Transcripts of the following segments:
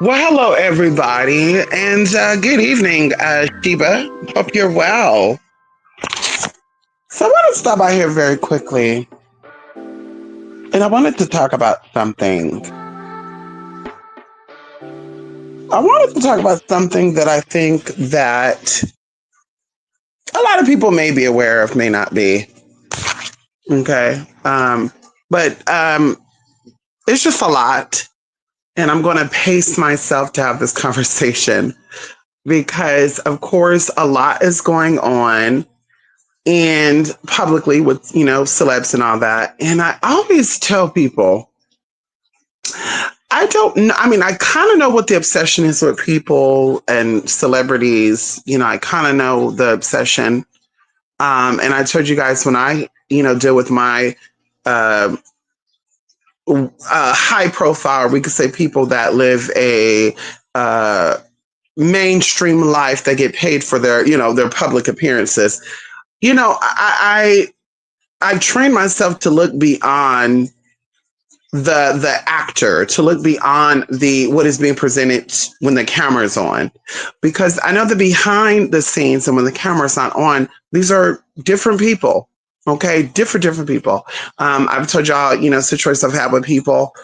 Well, hello, everybody, and good evening, Sheba. Hope you're well. So, I want to stop by here very quickly, and I wanted to talk about something. I wanted to talk about something that I think that a lot of people may be aware of, may not be. Okay, but it's just a lot, and I'm going to pace myself to have this conversation because, of course, a lot is going on and publicly with, celebs and all that. And I always tell people, I don't know. I mean, I kind of know what the obsession is with people and celebrities. I kind of know the obsession. And I told you guys when I, deal with my uh, high profile, we could say people that live a uh, mainstream life that get paid for their, their public appearances. I've trained myself to look beyond the actor, to look beyond the what is being presented when the camera is on, because I know the behind the scenes and when the camera's not on, these are different people. Okay, different people. I've told y'all, situations I've had with people,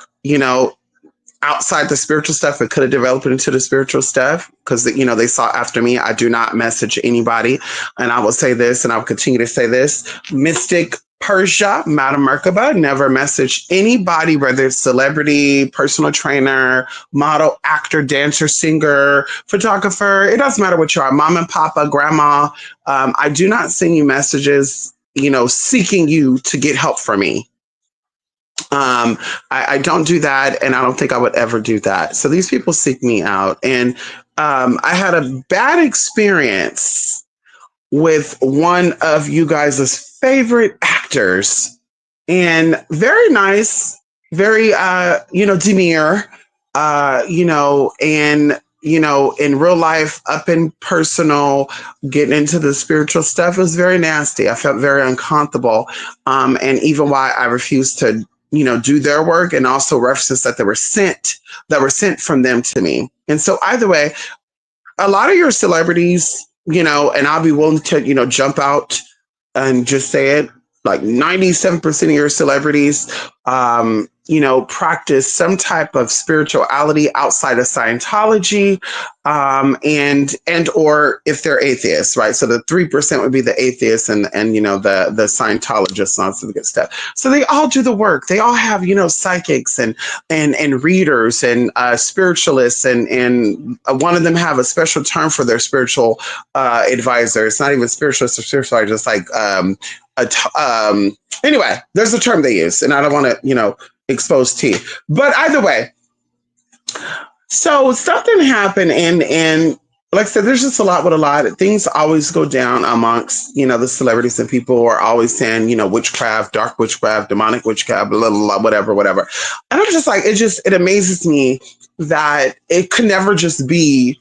outside the spiritual stuff. It could have developed into the spiritual stuff because they saw after me. I do not message anybody, and I will say this, and I'll continue to say this: Mystic Persia, Madam Merkaba, never message anybody, whether it's celebrity, personal trainer, model, actor, dancer, singer, photographer. It doesn't matter what you are, mom and papa, grandma. I do not send you messages, seeking you to get help from me. I don't do that, and I don't think I would ever do that. So these people seek me out, and I had a bad experience with one of you guys' favorite actors, and very nice, very demure, and in real life, up in personal, getting into the spiritual stuff, it was very nasty. I felt very uncomfortable, and even why I refused to do their work, and also references that that were sent from them to me. And so either way, a lot of your celebrities, and I'll be willing to, jump out and just say it, like 97% of your celebrities, practice some type of spirituality outside of Scientology, and or if they're atheists, right? So the 3% would be the atheists and the Scientologists and all some good stuff. So they all do the work. They all have psychics and readers and spiritualists, and one of them have a special term for their spiritual advisor. It's not even spiritualist or spiritual, just like anyway, there's a term they use, and I don't want to expose tea, but either way, so something happened, and like I said, there's just a lot with a lot of things always go down amongst the celebrities, and people are always saying witchcraft, dark witchcraft, demonic witchcraft, blah, blah, blah, whatever, and I'm just like, it amazes me that it could never just be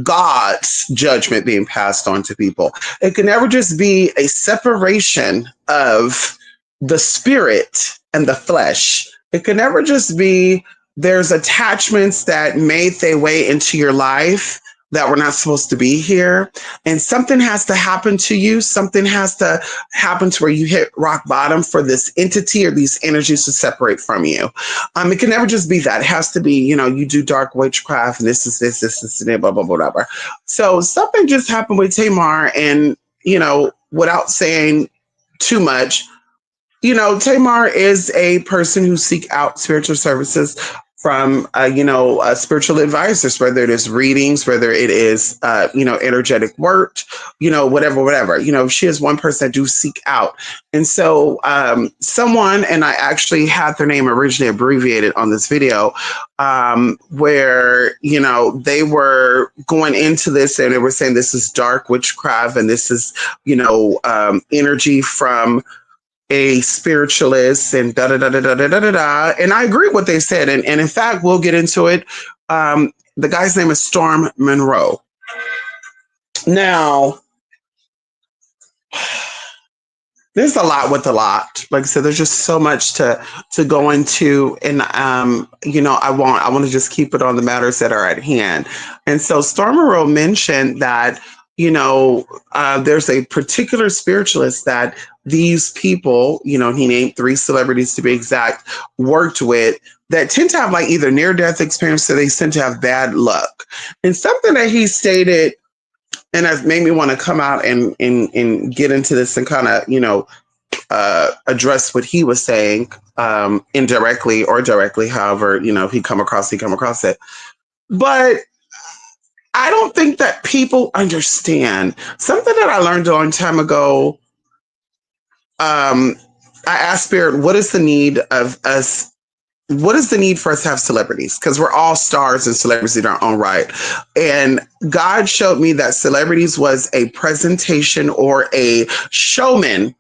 God's judgment being passed on to people. It can never just be a separation of the spirit and the flesh. It can never just be there's attachments that made their way into your life, that we're not supposed to be here. And something has to happen to you. Something has to happen to where you hit rock bottom for this entity or these energies to separate from you. It can never just be that. It has to be, you do dark witchcraft and this, and blah, blah, blah, blah. So something just happened with Tamar, and, without saying too much, Tamar is a person who seek out spiritual services from, spiritual advisors, whether it is readings, whether it is, energetic work, whatever. She is one person that do seek out. And so someone, and I actually had their name originally abbreviated on this video, where, they were going into this and they were saying this is dark witchcraft and this is, energy from a spiritualist and da da da da da da da da. And I agree with what they said. And in fact, we'll get into it. The guy's name is Storm Monroe. Now, there's a lot with a lot. Like I said, there's just so much to go into, and I want to just keep it on the matters that are at hand. And so Storm Monroe mentioned that there's a particular spiritualist that these people, he named 3 celebrities to be exact, worked with, that tend to have like either near-death experience or they tend to have bad luck. And something that he stated, and has made me want to come out and get into this and kind of, address what he was saying, indirectly or directly, however, he come across it. But I don't think that people understand something that I learned a long time ago. I asked Spirit, what is the need of us? What is the need for us to have celebrities? Because we're all stars and celebrities in our own right. And God showed me that celebrities was a presentation or a showman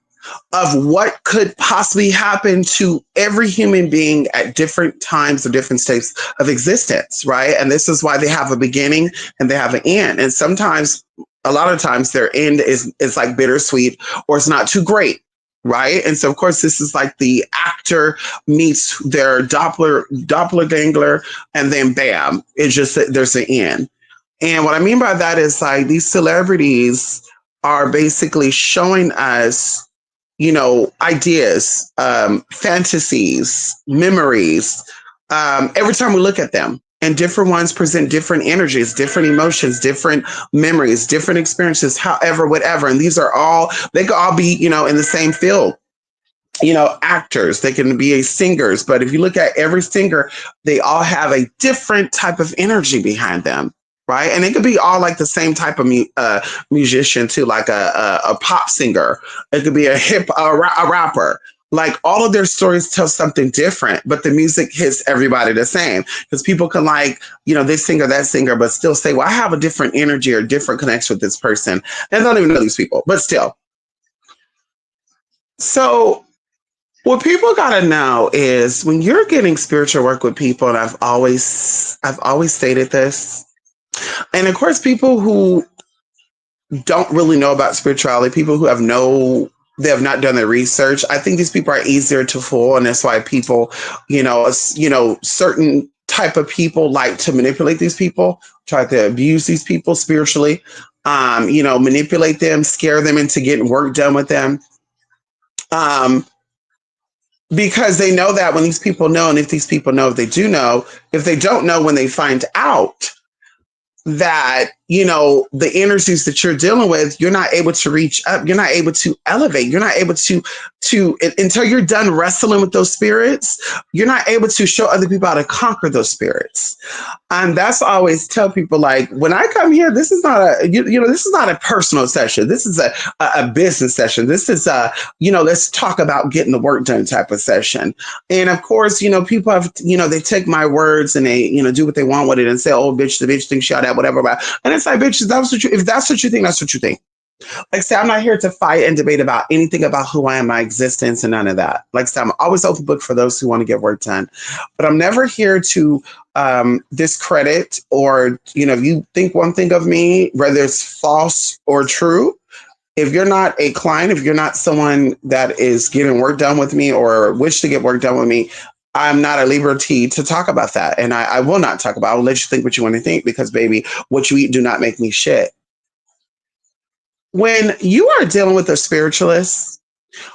of what could possibly happen to every human being at different times or different states of existence, right? And this is why they have a beginning and they have an end. And sometimes, a lot of times, their end is like bittersweet or it's not too great, right? And so, of course, this is like the actor meets their doppelganger, and then bam, it's just there's an end. And what I mean by that is like these celebrities are basically showing us, ideas, fantasies, memories, every time we look at them. And different ones present different energies, different emotions, different memories, different experiences, however, whatever. And these are all, they could all be, in the same field. Actors, they can be singers. But if you look at every singer, they all have a different type of energy behind them. Right. And it could be all like the same type of musician too, like a pop singer. It could be a rapper. Like all of their stories tell something different, but the music hits everybody the same, because people can like, this singer, that singer, but still say, well, I have a different energy or different connection with this person. And I don't even know these people, but still. So what people got to know is when you're getting spiritual work with people, and I've always stated this, and of course, people who don't really know about spirituality, people who they have not done their research, I think these people are easier to fool. And that's why people, certain type of people like to manipulate these people, try to abuse these people spiritually, manipulate them, scare them into getting work done with them. Because they know that when these people know, and if these people know, if they do know, if they don't know, when they find out that, the energies that you're dealing with, you're not able to reach up. You're not able to elevate. You're not able to until you're done wrestling with those spirits, you're not able to show other people how to conquer those spirits. And that's why I always tell people, like, when I come here, this is not this is not a personal session. This is a business session. This is let's talk about getting the work done type of session. And of course, people have, they take my words and they, do what they want with it and say, oh, bitch, the bitch thinks she ought that, whatever. And it's like, bitch, if that's what you think, that's what you think. Like I said, I'm not here to fight and debate about anything about who I am, my existence, and none of that. Like I said, I'm always open book for those who want to get work done. But I'm never here to discredit or, if you think one thing of me, whether it's false or true, if you're not a client, if you're not someone that is getting work done with me or wish to get work done with me, I'm not at liberty to talk about that. And I will not talk about it. I'll let you think what you want to think because, baby, what you eat do not make me shit. When you are dealing with a spiritualist,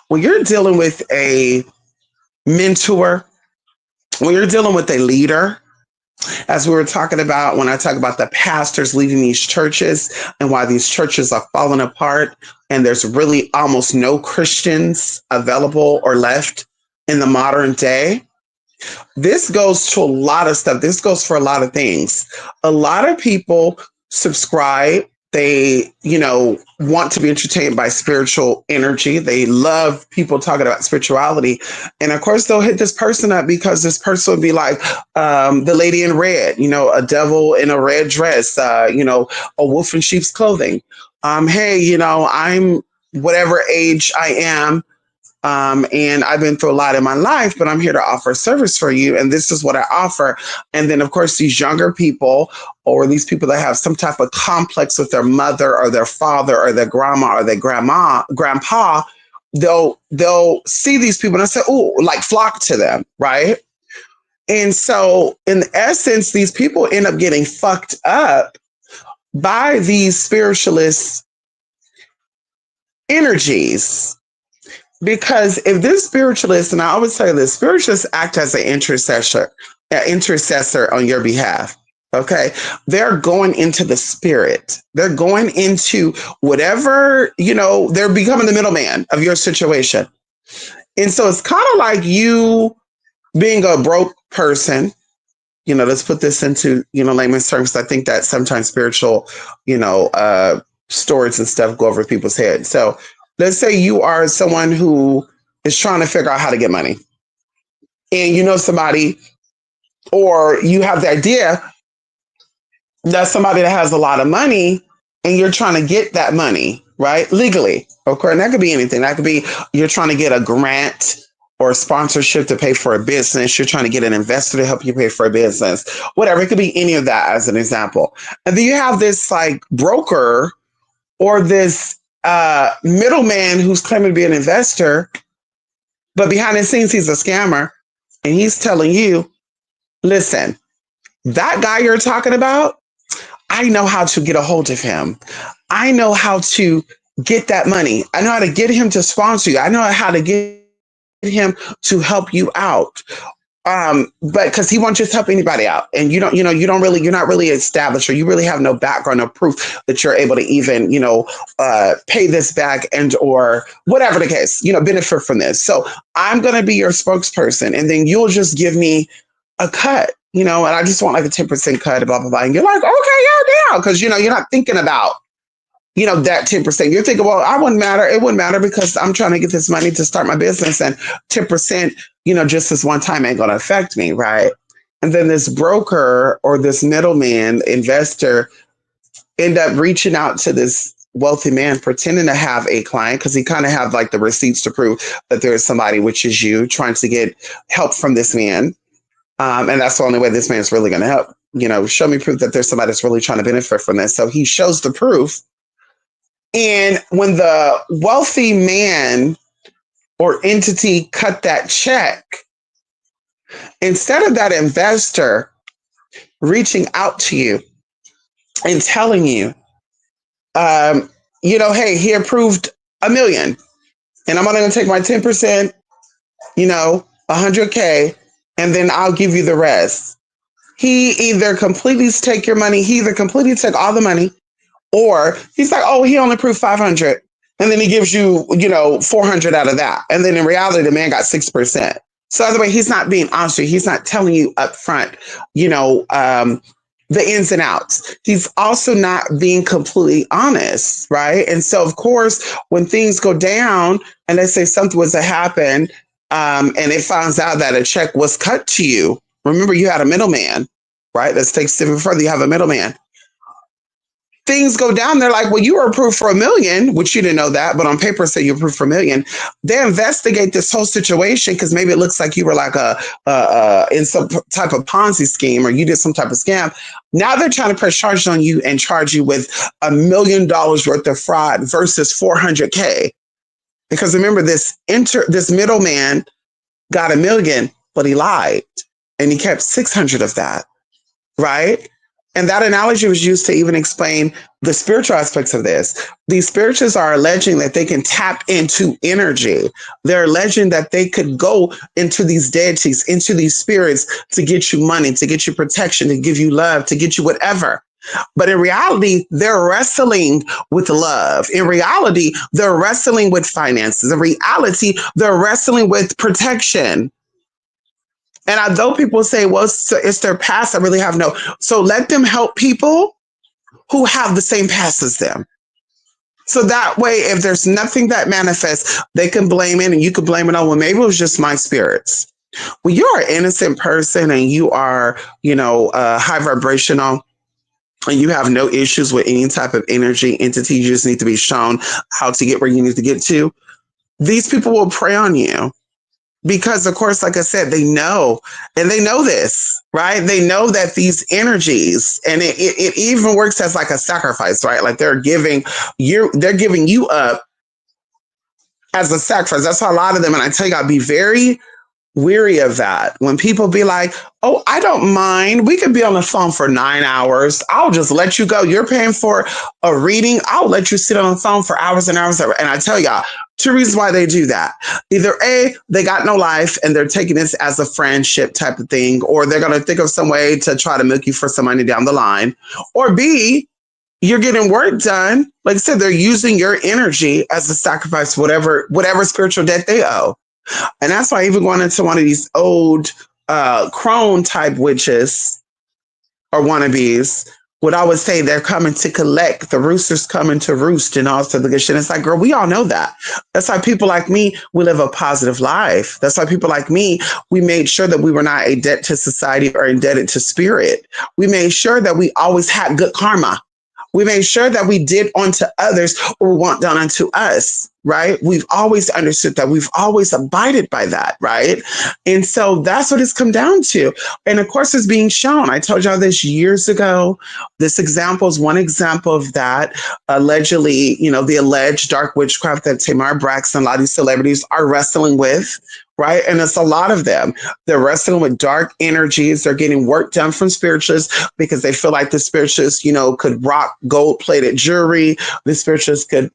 when you're dealing with a mentor, when you're dealing with a leader, as we were talking about when I talk about the pastors leading these churches and why these churches are falling apart and there's really almost no Christians available or left in the modern day. This goes to a lot of stuff. This goes for a lot of things. A lot of people subscribe. They, want to be entertained by spiritual energy. They love people talking about spirituality. And of course, they'll hit this person up because this person would be like the lady in red, a devil in a red dress, a wolf in sheep's clothing. Hey, I'm whatever age I am. And I've been through a lot in my life, but I'm here to offer service for you. And this is what I offer. And then, of course, these younger people or these people that have some type of complex with their mother or their father or their grandma or their grandpa, they'll see these people and say, oh, like flock to them, right? And so in essence, these people end up getting fucked up by these spiritualist energies. Because if this spiritualist, and I always say this, spiritualists act as an intercessor on your behalf. Okay. They're going into the spirit. They're going into whatever, they're becoming the middleman of your situation. And so it's kind of like you being a broke person. Let's put this into, layman's terms. I think that sometimes spiritual, stories and stuff go over people's heads. So let's say you are someone who is trying to figure out how to get money and you know somebody, or you have the idea that somebody that has a lot of money and you're trying to get that money, right? Legally. Okay. And that could be anything. That could be you're trying to get a grant or a sponsorship to pay for a business. You're trying to get an investor to help you pay for a business, whatever. It could be any of that as an example. And then you have this like broker or this middleman who's claiming to be an investor, but behind the scenes, he's a scammer. And he's telling you, listen, that guy you're talking about, I know how to get a hold of him. I know how to get that money. I know how to get him to sponsor you. I know how to get him to help you out. But because he won't just help anybody out, and you're not really established, or you really have no background or proof that you're able to even, pay this back and or whatever the case, benefit from this. So I'm going to be your spokesperson, and then you'll just give me a cut, and I just want like a 10% cut, blah, blah, blah. And you're like, okay, yeah, down. Because, you're not thinking about, that 10%. You're thinking, well, I wouldn't matter. It wouldn't matter because I'm trying to get this money to start my business, and 10%, just this one time ain't going to affect me. Right. And then this broker or this middleman investor end up reaching out to this wealthy man, pretending to have a client because he kind of have like the receipts to prove that there is somebody, which is you, trying to get help from this man. And that's the only way this man is really going to help. Show me proof that there's somebody that's really trying to benefit from this. So he shows the proof. And when the wealthy man or entity cut that check, instead of that investor reaching out to you and telling you, hey, he approved $1 million and I'm only going to take my 10%, 100K, and then I'll give you the rest. He either completely take your money, he either completely take all the money, or he's like, oh, he only approved 500. And then he gives you, 400 out of that. And then in reality, the man got 6%. So either way, he's not being honest with you. He's not telling you up front, the ins and outs. He's also not being completely honest, right? And so, of course, when things go down and let's say something was to happen and it finds out that a check was cut to you, remember you had a middleman, right? Let's take it even further. You have a middleman. Things go down. They're like, well, you were approved for $1 million, which you didn't know that, but on paper say you're approved for $1 million. They investigate this whole situation because maybe it looks like you were like in some type of Ponzi scheme or you did some type of scam. Now they're trying to press charges on you and charge you with $1 million worth of fraud versus 400K. Because remember, this middleman got $1 million but he lied and he kept 600 of that, right? And that analogy was used to even explain the spiritual aspects of this. These spirituals are alleging that they can tap into energy. They're alleging that they could go into these deities, into these spirits to get you money, to get you protection, to give you love, to get you whatever. But in reality, they're wrestling with love. In reality, they're wrestling with finances. In reality, they're wrestling with protection. And although people say, well, it's their past, I really have no. So let them help people who have the same past as them. So that way, if there's nothing that manifests, they can blame it and you can blame it on, well, maybe it was just my spirits. When you're an innocent person and you are, high vibrational, and you have no issues with any type of energy entity, you just need to be shown how to get where you need to get to. These people will prey on you because, of course, like I said, they know, and they know this, right? They know that these energies, and it even works as like a sacrifice, right? Like they're giving you up as a sacrifice. That's why a lot of them, and I tell you, I'll be very weary of that. When people be like, oh, I don't mind. We could be on the phone for 9 hours. I'll just let you go. You're paying for a reading. I'll let you sit on the phone for hours and hours. And I tell y'all, two reasons why they do that. Either A, they got no life and they're taking this as a friendship type of thing, or they're going to think of some way to try to milk you for some money down the line. Or B, you're getting work done. Like I said, they're using your energy as a sacrifice, whatever spiritual debt they owe. And that's why even going into one of these old crone type witches or wannabes would always say they're coming to collect, the roosters coming to roost and all sorts of good shit. It's like, girl, we all know that. That's why people like me, we live a positive life. That's why people like me, we made sure that we were not a debt to society or indebted to spirit. We made sure that we always had good karma. We made sure that we did unto others what we want done unto us, right? We've always understood that. We've always abided by that, right? And so that's what it's come down to. And of course, it's being shown. I told y'all this years ago. This example is one example of that. Allegedly, the alleged dark witchcraft that Tamar Braxton, a lot of these celebrities are wrestling with, right? And it's a lot of them. They're wrestling with dark energies. They're getting work done from spiritualists because they feel like the spiritualists, could rock gold-plated jewelry. The spiritualists could,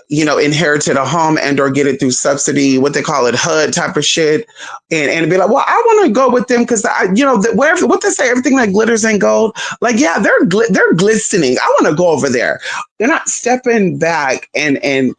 inherited a home and or get it through subsidy, what they call it, HUD type of shit, and be like, well, I want to go with them because what they say, everything that glitters ain't gold. Like, yeah, they're glistening. I want to go over there. They're not stepping back and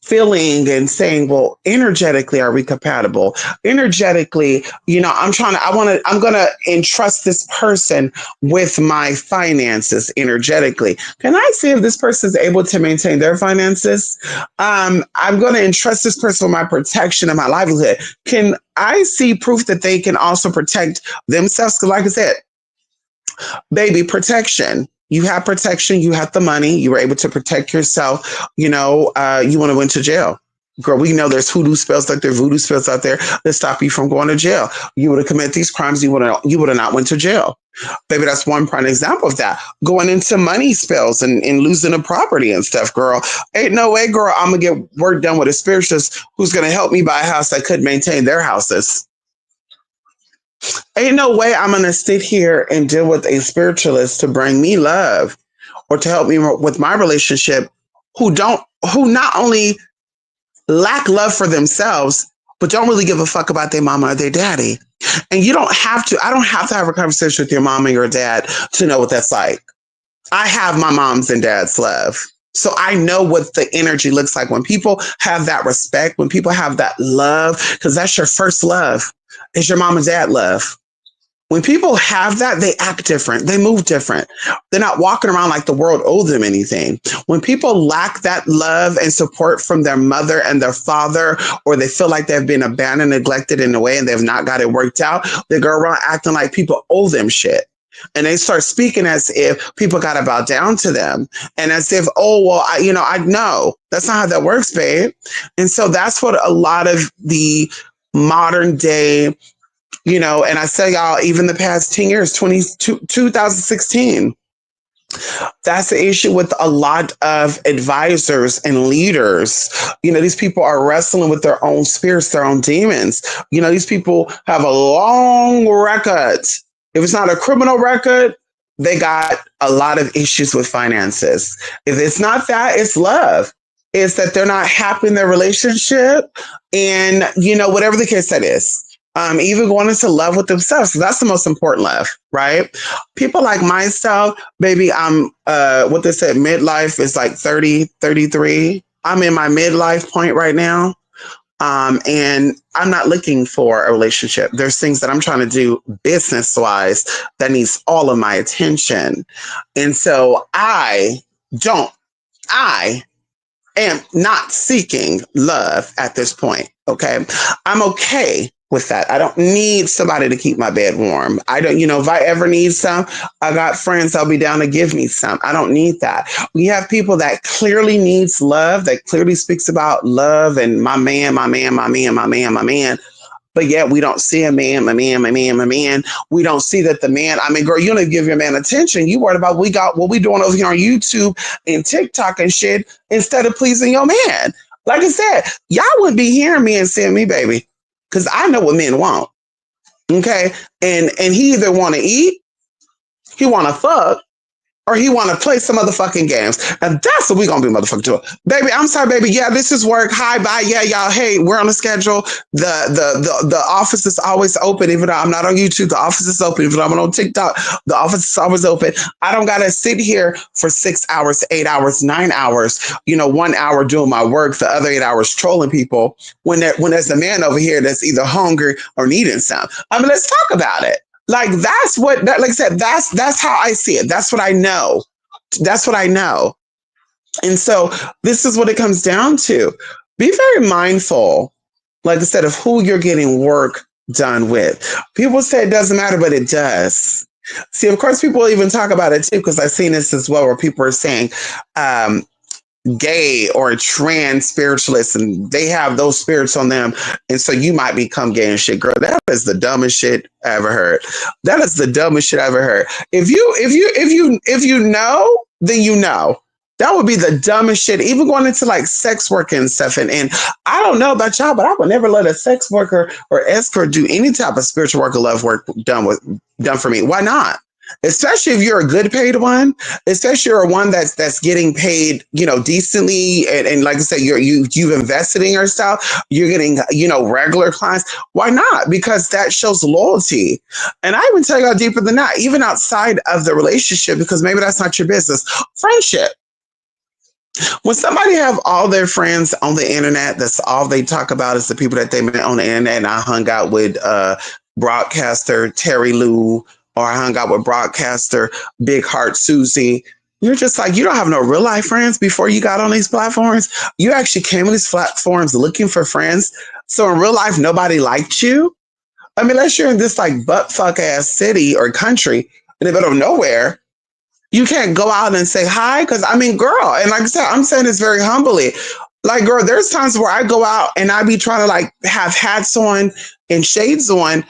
feeling and saying, well, energetically, are we compatible? Energetically, I'm going to entrust this person with my finances energetically. Can I see if this person is able to maintain their finances? I'm going to entrust this person with my protection and my livelihood. Can I see proof that they can also protect themselves? Because like I said, baby, protection. You have protection. You have the money. You were able to protect yourself. You want to went to jail. Girl, we know there's hoodoo spells out there, voodoo spells out there that stop you from going to jail. You would have committed these crimes. You would have not went to jail. Baby, that's one prime example of that. Going into money spells and losing a property and stuff, girl. Ain't no way, girl, I'm going to get work done with a spiritualist who's going to help me buy a house that could maintain their houses. Ain't no way I'm going to sit here and deal with a spiritualist to bring me love or to help me with my relationship who not only lack love for themselves, but don't really give a fuck about their mama or their daddy. And I don't have to have a conversation with your mom or your dad to know what that's like. I have my mom's and dad's love. So I know what the energy looks like when people have that respect, when people have that love, because that's your first love. Is your mom and dad love. When people have that, they act different. They move different. They're not walking around like the world owes them anything. When people lack that love and support from their mother and their father, or they feel like they've been abandoned, neglected in a way, and they've not got it worked out, they go around acting like people owe them shit. And they start speaking as if people got to bow down to them. And as if, oh, well, I know. That's not how that works, babe. And so that's what a lot of the modern day, and I tell y'all, even the past 10 years, 2016, That's the issue with a lot of advisors and leaders. These people are wrestling with their own spirits, their own demons. These people have a long record. If it's not a criminal record, they got a lot of issues with finances. If it's not that, it's love. It's that they're not happy in their relationship. And, whatever the case that is. Even going into love with themselves. So that's the most important love, right? People like myself, baby, I'm what they said, midlife is like 30, 33. I'm in my midlife point right now. And I'm not looking for a relationship. There's things that I'm trying to do business wise that needs all of my attention. And so don't, I am not seeking love at this point. Okay. I'm okay with that. I don't need somebody to keep my bed warm. I don't, if I ever need some, I got friends that'll be down to give me some. I don't need that. We have people that clearly needs love, that clearly speaks about love and my man, my man, my man, my man, my man. But yet we don't see a man, my man, my man, my man. We don't see that the man, girl, you don't even give your man attention. You worried about what we doing over here on YouTube and TikTok and shit instead of pleasing your man. Like I said, y'all wouldn't be hearing me and seeing me, baby, because I know what men want. Okay. And he either want to eat, he want to fuck, or he want to play some motherfucking games. And that's what we going to be motherfucking doing. Baby, I'm sorry, baby. Yeah, this is work. Hi, bye. Yeah, y'all. Hey, we're on the schedule. The office is always open. Even though I'm not on YouTube, the office is open. Even though I'm on TikTok, the office is always open. I don't got to sit here for 6 hours, 8 hours, 9 hours, 1 hour doing my work, the other 8 hours trolling people when there's a man over here that's either hungry or needing some. Let's talk about it. Like that's what, like I said, that's how I see it. That's what I know. That's what I know. And so this is what it comes down to. Be very mindful, like I said, of who you're getting work done with. People say it doesn't matter, but it does. See, of course, people even talk about it too, because I've seen this as well, where people are saying, gay or trans spiritualists, and they have those spirits on them, and so you might become gay and shit. Girl, that is the dumbest shit I ever heard. That is the dumbest shit I ever heard. If you know, then you know. That would be the dumbest shit. Even going into like sex work and stuff. And I don't know about y'all, but I would never let a sex worker or escort do any type of spiritual work or love work done for me. Why not? Especially if you're a good paid one, especially if you're one that's getting paid, decently. And like I said, you've invested in yourself. You're getting, regular clients. Why not? Because that shows loyalty. And I even tell y'all deeper than that, even outside of the relationship, because maybe that's not your business. Friendship. When somebody have all their friends on the internet, that's all they talk about is the people that they met on the internet. And I hung out with broadcaster Terry Lou, or I hung out with broadcaster Big Heart Susie. You're just like, you don't have no real life friends before you got on these platforms. You actually came on these platforms looking for friends. So in real life, nobody liked you. Unless you're in this like butt fuck ass city or country in the middle of nowhere, you can't go out and say hi. Cause girl, and like I said, I'm saying this very humbly. Like, girl, there's times where I go out and I be trying to like have hats on and shades on,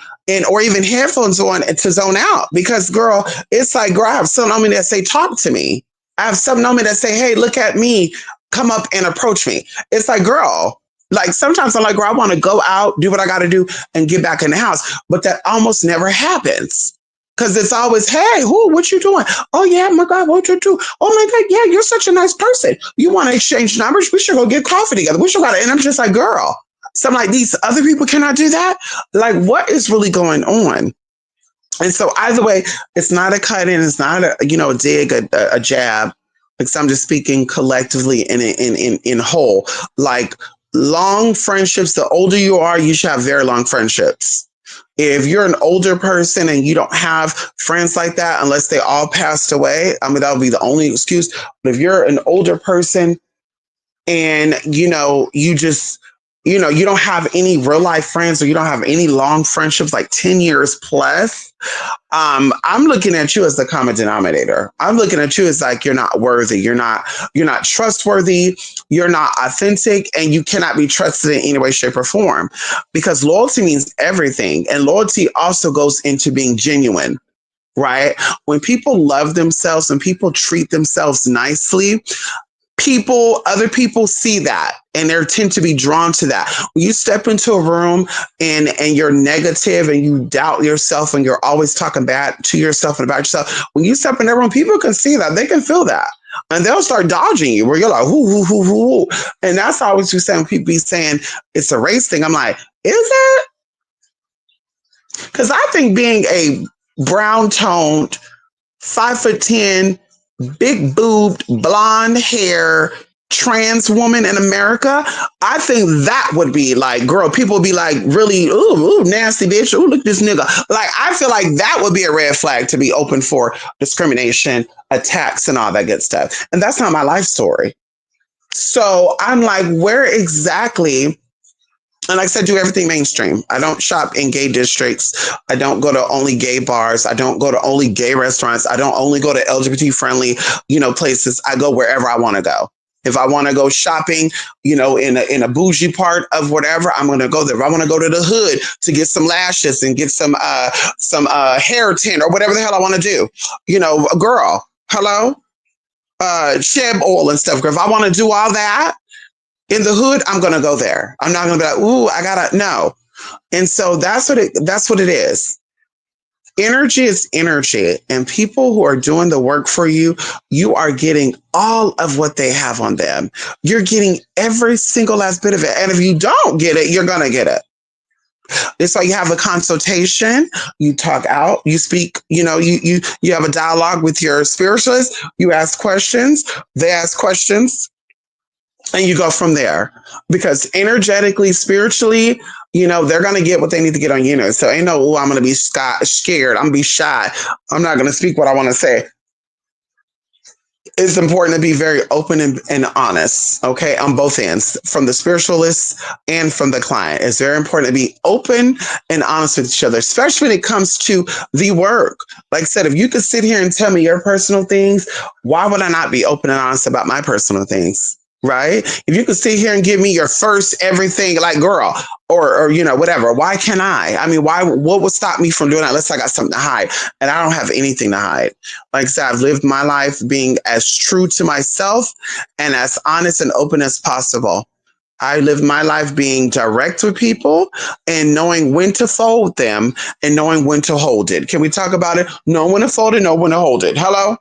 or even headphones on to zone out, because girl, it's like, girl, I have something on me that say, talk to me. I have something on me that say, hey, look at me, come up and approach me. It's like, girl, like sometimes I'm like, girl, I want to go out, do what I got to do and get back in the house. But that almost never happens. Cause it's always, hey, what you doing? Oh yeah, my God, what you do? Oh my God, yeah, you're such a nice person. You want to exchange numbers? We should go get coffee together. We should go. And I'm just like, girl. So I'm like, these other people cannot do that. Like, what is really going on? And so either way, it's not a cut in, it's not a a dig, a jab. Because I'm just speaking collectively in whole. Like long friendships. The older you are, you should have very long friendships. If you're an older person and you don't have friends like that, unless they all passed away, that would be the only excuse. But if you're an older person and, you just, you don't have any real life friends, or you don't have any long friendships, like 10 years plus, I'm looking at you as the common denominator. I'm looking at you as like, you're not worthy. You're not trustworthy. You're not authentic, and you cannot be trusted in any way, shape, or form, because loyalty means everything. And loyalty also goes into being genuine. right? When people love themselves and people treat themselves nicely, other people see that and they tend to be drawn to that. When you step into a room and you're negative and you doubt yourself and you're always talking bad to yourself and about yourself, when you step in that room, people can see that. They can feel that. And they'll start dodging you where you're like, whoo, whoo, whoo, whoo, whoo. And that's always you saying, people be saying it's a race thing. I'm like, is it? Because I think being a brown toned, 5'10", big boobed, blonde hair, trans woman in America, I think that would be like, girl, people would be like, really, ooh, nasty bitch. Ooh, look at this nigga. Like, I feel like that would be a red flag to be open for discrimination, attacks, and all that good stuff. And that's not my life story. So I'm like, where exactly? And like I said, do everything mainstream. I don't shop in gay districts. I don't go to only gay bars. I don't go to only gay restaurants. I don't only go to LGBT friendly, places. I go wherever I want to go. If I want to go shopping, in a bougie part of whatever, I'm going to go there. If I want to go to the hood to get some lashes and get some hair tint or whatever the hell I want to do, girl, hello, Sheb oil and stuff. If I want to do all that, in the hood, I'm going to go there. I'm not going to be like, ooh, I got to, no. And so that's what it is. Energy is energy. And people who are doing the work for you, you are getting all of what they have on them. You're getting every single last bit of it. And if you don't get it, you're going to get it. It's like you have a consultation, you talk out, you speak, you have a dialogue with your spiritualist, you ask questions, they ask questions. And you go from there because energetically, spiritually, they're going to get what they need to get on you. So ain't no, I'm going to be scared. I'm going to be shy. I'm not going to speak what I want to say. It's important to be very open and honest, okay, on both ends, from the spiritualist and from the client. It's very important to be open and honest with each other, especially when it comes to the work. Like I said, if you could sit here and tell me your personal things, why would I not be open and honest about my personal things? Right? If you could sit here and give me your first everything, like, girl, or whatever, why can't I? I mean, what would stop me from doing that unless I got something to hide? And I don't have anything to hide. Like I said, I've lived my life being as true to myself and as honest and open as possible. I live my life being direct with people and knowing when to fold them and knowing when to hold it. Can we talk about it? Know when to fold it, know when to hold it. Hello?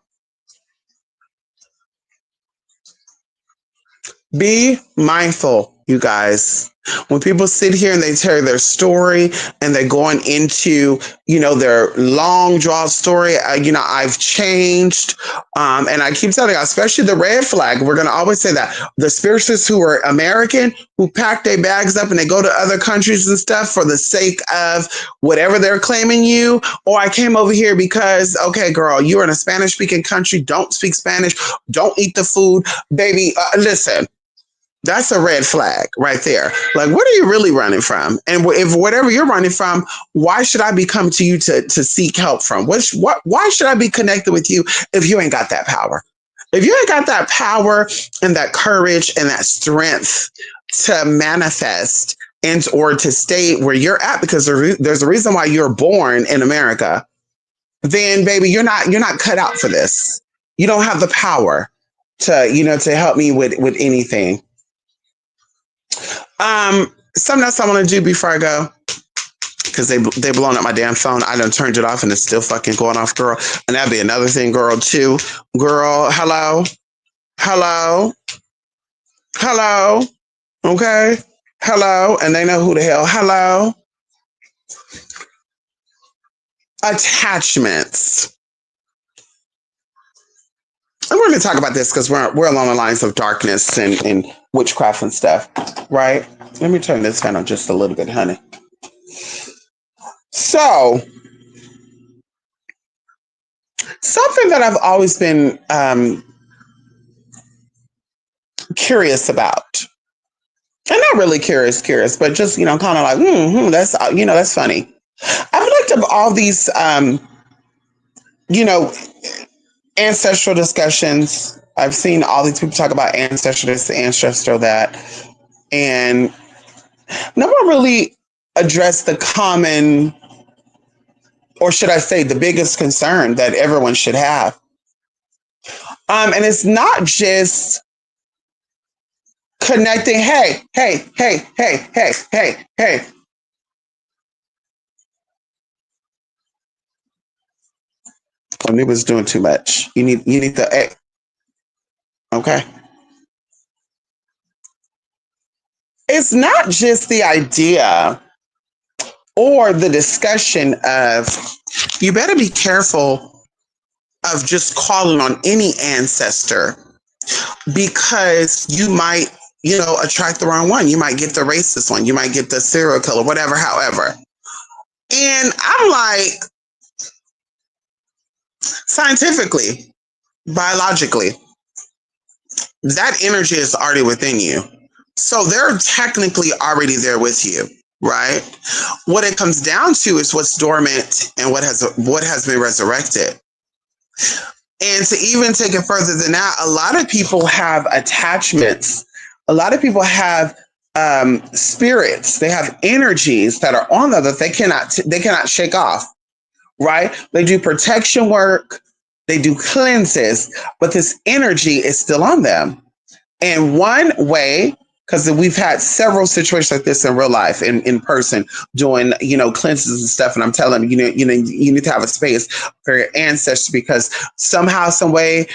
Be mindful, you guys. When people sit here and they tell their story and they're going into, their long draw story, I've changed. And I keep telling you, especially the red flag, we're going to always say that the spiritualists who are American, who pack their bags up and they go to other countries and stuff for the sake of whatever they're claiming you. Or I came over here because, okay, girl, you're in a Spanish speaking country. Don't speak Spanish. Don't eat the food. Baby, listen. That's a red flag right there. Like, what are you really running from? And if whatever you're running from, why should I be coming to you to seek help from? Why should I be connected with you if you ain't got that power? If you ain't got that power and that courage and that strength to manifest and or to stay where you're at, because there's a reason why you're born in America, then baby, you're not cut out for this. You don't have the power to help me with anything. Something else I want to do before I go, because they blown up my damn phone. I done turned it off and it's still fucking going off, girl. And that'd be another thing, girl, too. Girl, hello, okay, hello, and they know who the hell. Hello, attachments. And we're going to talk about this because we're along the lines of darkness and witchcraft and stuff, right? Let me turn this down just a little bit, honey. So, something that I've always been curious about, and not really curious, but just kind of like, that's that's funny. I've looked up all these ancestral discussions. I've seen all these people talk about ancestral this, ancestral that, and no one really addressed the common or should I say the biggest concern that everyone should have. And it's not just connecting, hey. When it was doing too much. You need the hey, okay. It's not just the idea or the discussion of you better be careful of just calling on any ancestor because you might, attract the wrong one. You might get the racist one. You might get the serial killer, whatever, however. And I'm like, scientifically, biologically, that energy is already within you. So they're technically already there with you, right? What it comes down to is what's dormant and what has been resurrected. And to even take it further than that, a lot of people have attachments. A lot of people have spirits. They have energies that are on them that they cannot shake off. Right? They do protection work. They do cleanses, but this energy is still on them. And one way, because we've had several situations like this in real life, in person, doing cleanses and stuff. And I'm telling them, you need to have a space for your ancestors because somehow, some way,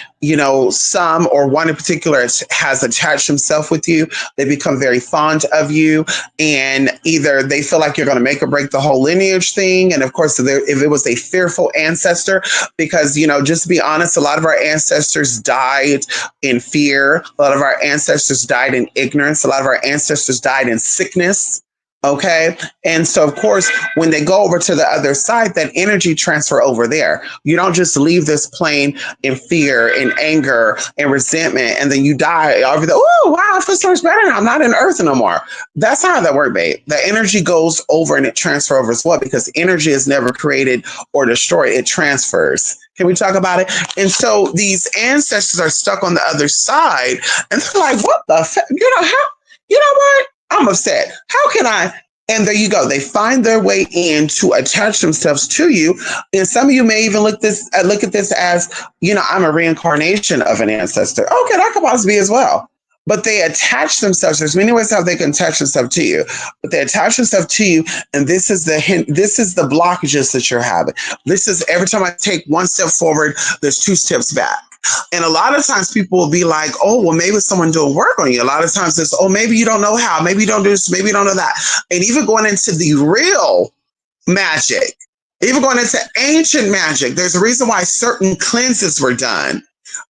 some or one in particular has attached himself with you. They become very fond of you, and either they feel like you're going to make or break the whole lineage thing. And of course, if it was a fearful ancestor, because just to be honest, a lot of our ancestors died in fear. A lot of our ancestors died in ignorance. A lot of our ancestors died in sickness. Okay. And so, of course, when they go over to the other side, that energy transfer over there. You don't just leave this plane in fear and anger and resentment, and then you die over there. Oh, wow, I feel so much better now. I'm not in earth no more. That's not how that works, babe. The energy goes over and it transfers over as well, because energy is never created or destroyed. It transfers. Can we talk about it? And so these ancestors are stuck on the other side, and they're like, what the fuck? What? I'm upset. How can I? And there you go. They find their way in to attach themselves to you. And some of you may even look at this as, I'm a reincarnation of an ancestor. Okay, that could possibly be as well. But they attach themselves. There's many ways how they can attach themselves to you, but they attach themselves to you. And this is the hint. This is the blockages that you're having. This is every time I take one step forward, there's two steps back. And a lot of times people will be like, oh, well, maybe someone doing work on you. A lot of times it's, oh, maybe you don't know how. Maybe you don't do this. Maybe you don't know that. And even going into the real magic, even going into ancient magic, there's a reason why certain cleanses were done.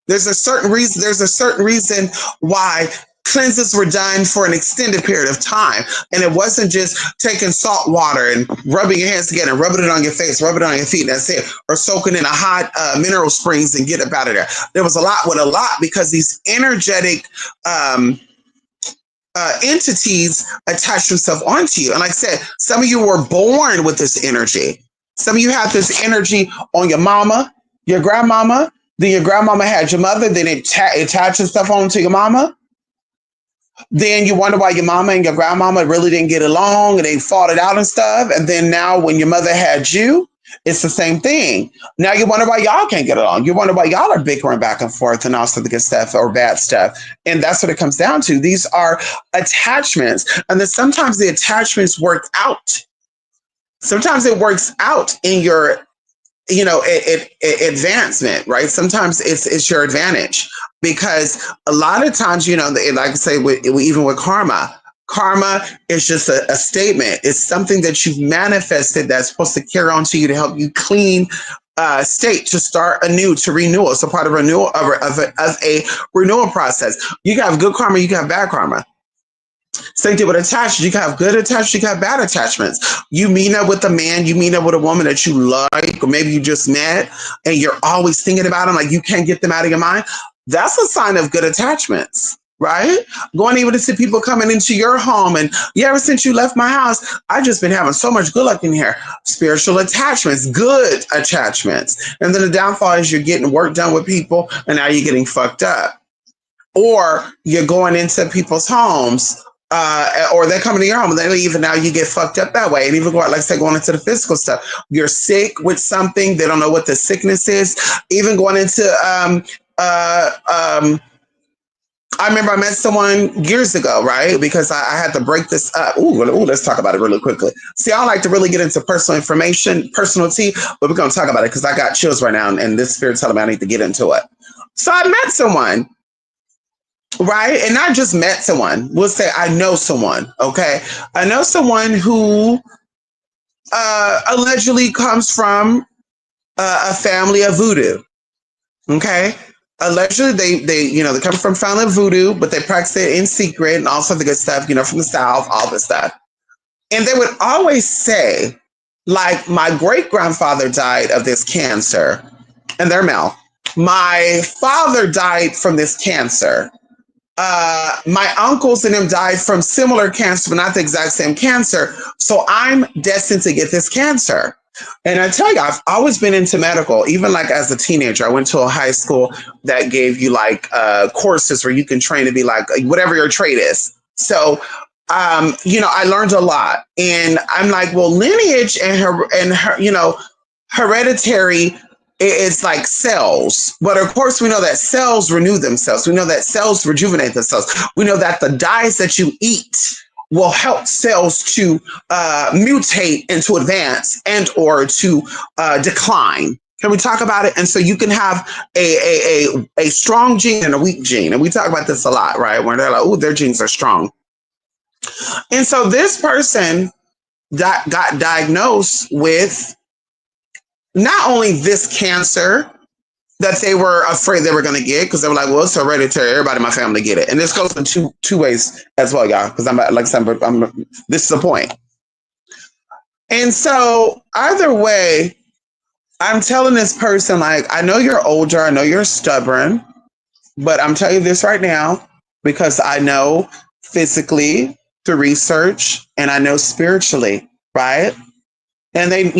There's a certain reason why cleanses were done for an extended period of time. And it wasn't just taking salt water and rubbing your hands together and rubbing it on your face, rubbing it on your feet, and that's it. Or soaking in a hot mineral springs and get up out of there. There was a lot because these energetic entities attach themselves onto you. And like I said, some of you were born with this energy. Some of you have this energy on your mama, your grandmama. Then your grandmama had your mother. Then it attached itself onto your mama. Then you wonder why your mama and your grandmama really didn't get along and they fought it out and stuff. And then now when your mother had you, it's the same thing. Now you wonder why y'all can't get along. You wonder why y'all are bickering back and forth and all sorts of good stuff or bad stuff. And that's what it comes down to. These are attachments. And then sometimes the attachments work out. Sometimes it works out in your advancement, right? Sometimes it's your advantage, because a lot of times, like I say, even with karma is just a statement. It's something that you've manifested that's supposed to carry on to you to help you clean state, to start anew, to renew. It's a part of renewal of a renewal process. You can have good karma, you can have bad karma. Same thing with attachments. You can have good attachments, you can have bad attachments. You meet up with a man, you meet up with a woman that you like, or maybe you just met, and you're always thinking about them, like you can't get them out of your mind. That's a sign of good attachments, right? Going even to see people coming into your home, and ever since you left my house, I've just been having so much good luck in here. Spiritual attachments, good attachments. And then the downfall is you're getting work done with people, and now you're getting fucked up. Or you're going into people's homes, or they come into your home and they leave, and now you get fucked up that way. And even like I said, going into the physical stuff, you're sick with something, they don't know what the sickness is. Even going into uh, um, I remember I met someone years ago, right? Because I had to break this up. Let's talk about it really quickly. See, I don't like to really get into personal information, personal tea, but we're going to talk about it because I got chills right now, and this spirit's telling me I need to get into it. So I met someone, right? And not just met someone. We'll say I know someone, okay? I know someone who allegedly comes from a family of voodoo, okay? Allegedly, they come from family of voodoo, but they practice it in secret and also the good stuff, from the South, all this stuff. And they would always say, like, my great grandfather died of this cancer, and they're male. My father died from this cancer. My uncles and them died from similar cancer, but not the exact same cancer. So I'm destined to get this cancer. And I tell you, I've always been into medical. Even like as a teenager, I went to a high school that gave you like courses where you can train to be like whatever your trade is. So, I learned a lot, and I'm like, well, lineage and hereditary it's like cells. But of course, we know that cells renew themselves. We know that cells rejuvenate themselves. We know that the diets that you eat will help cells to mutate and to advance and or to decline. Can we talk about it? And so you can have a strong gene and a weak gene. And we talk about this a lot, right? When they're like, oh, their genes are strong. And so this person got diagnosed with not only this cancer that they were afraid they were going to get, because they were like, well, it's hereditary. Everybody in my family get it. And this goes in two ways as well, y'all, because this is the point. And so either way, I'm telling this person, like, I know you're older. I know you're stubborn, but I'm telling you this right now because I know physically through research and I know spiritually, right? And they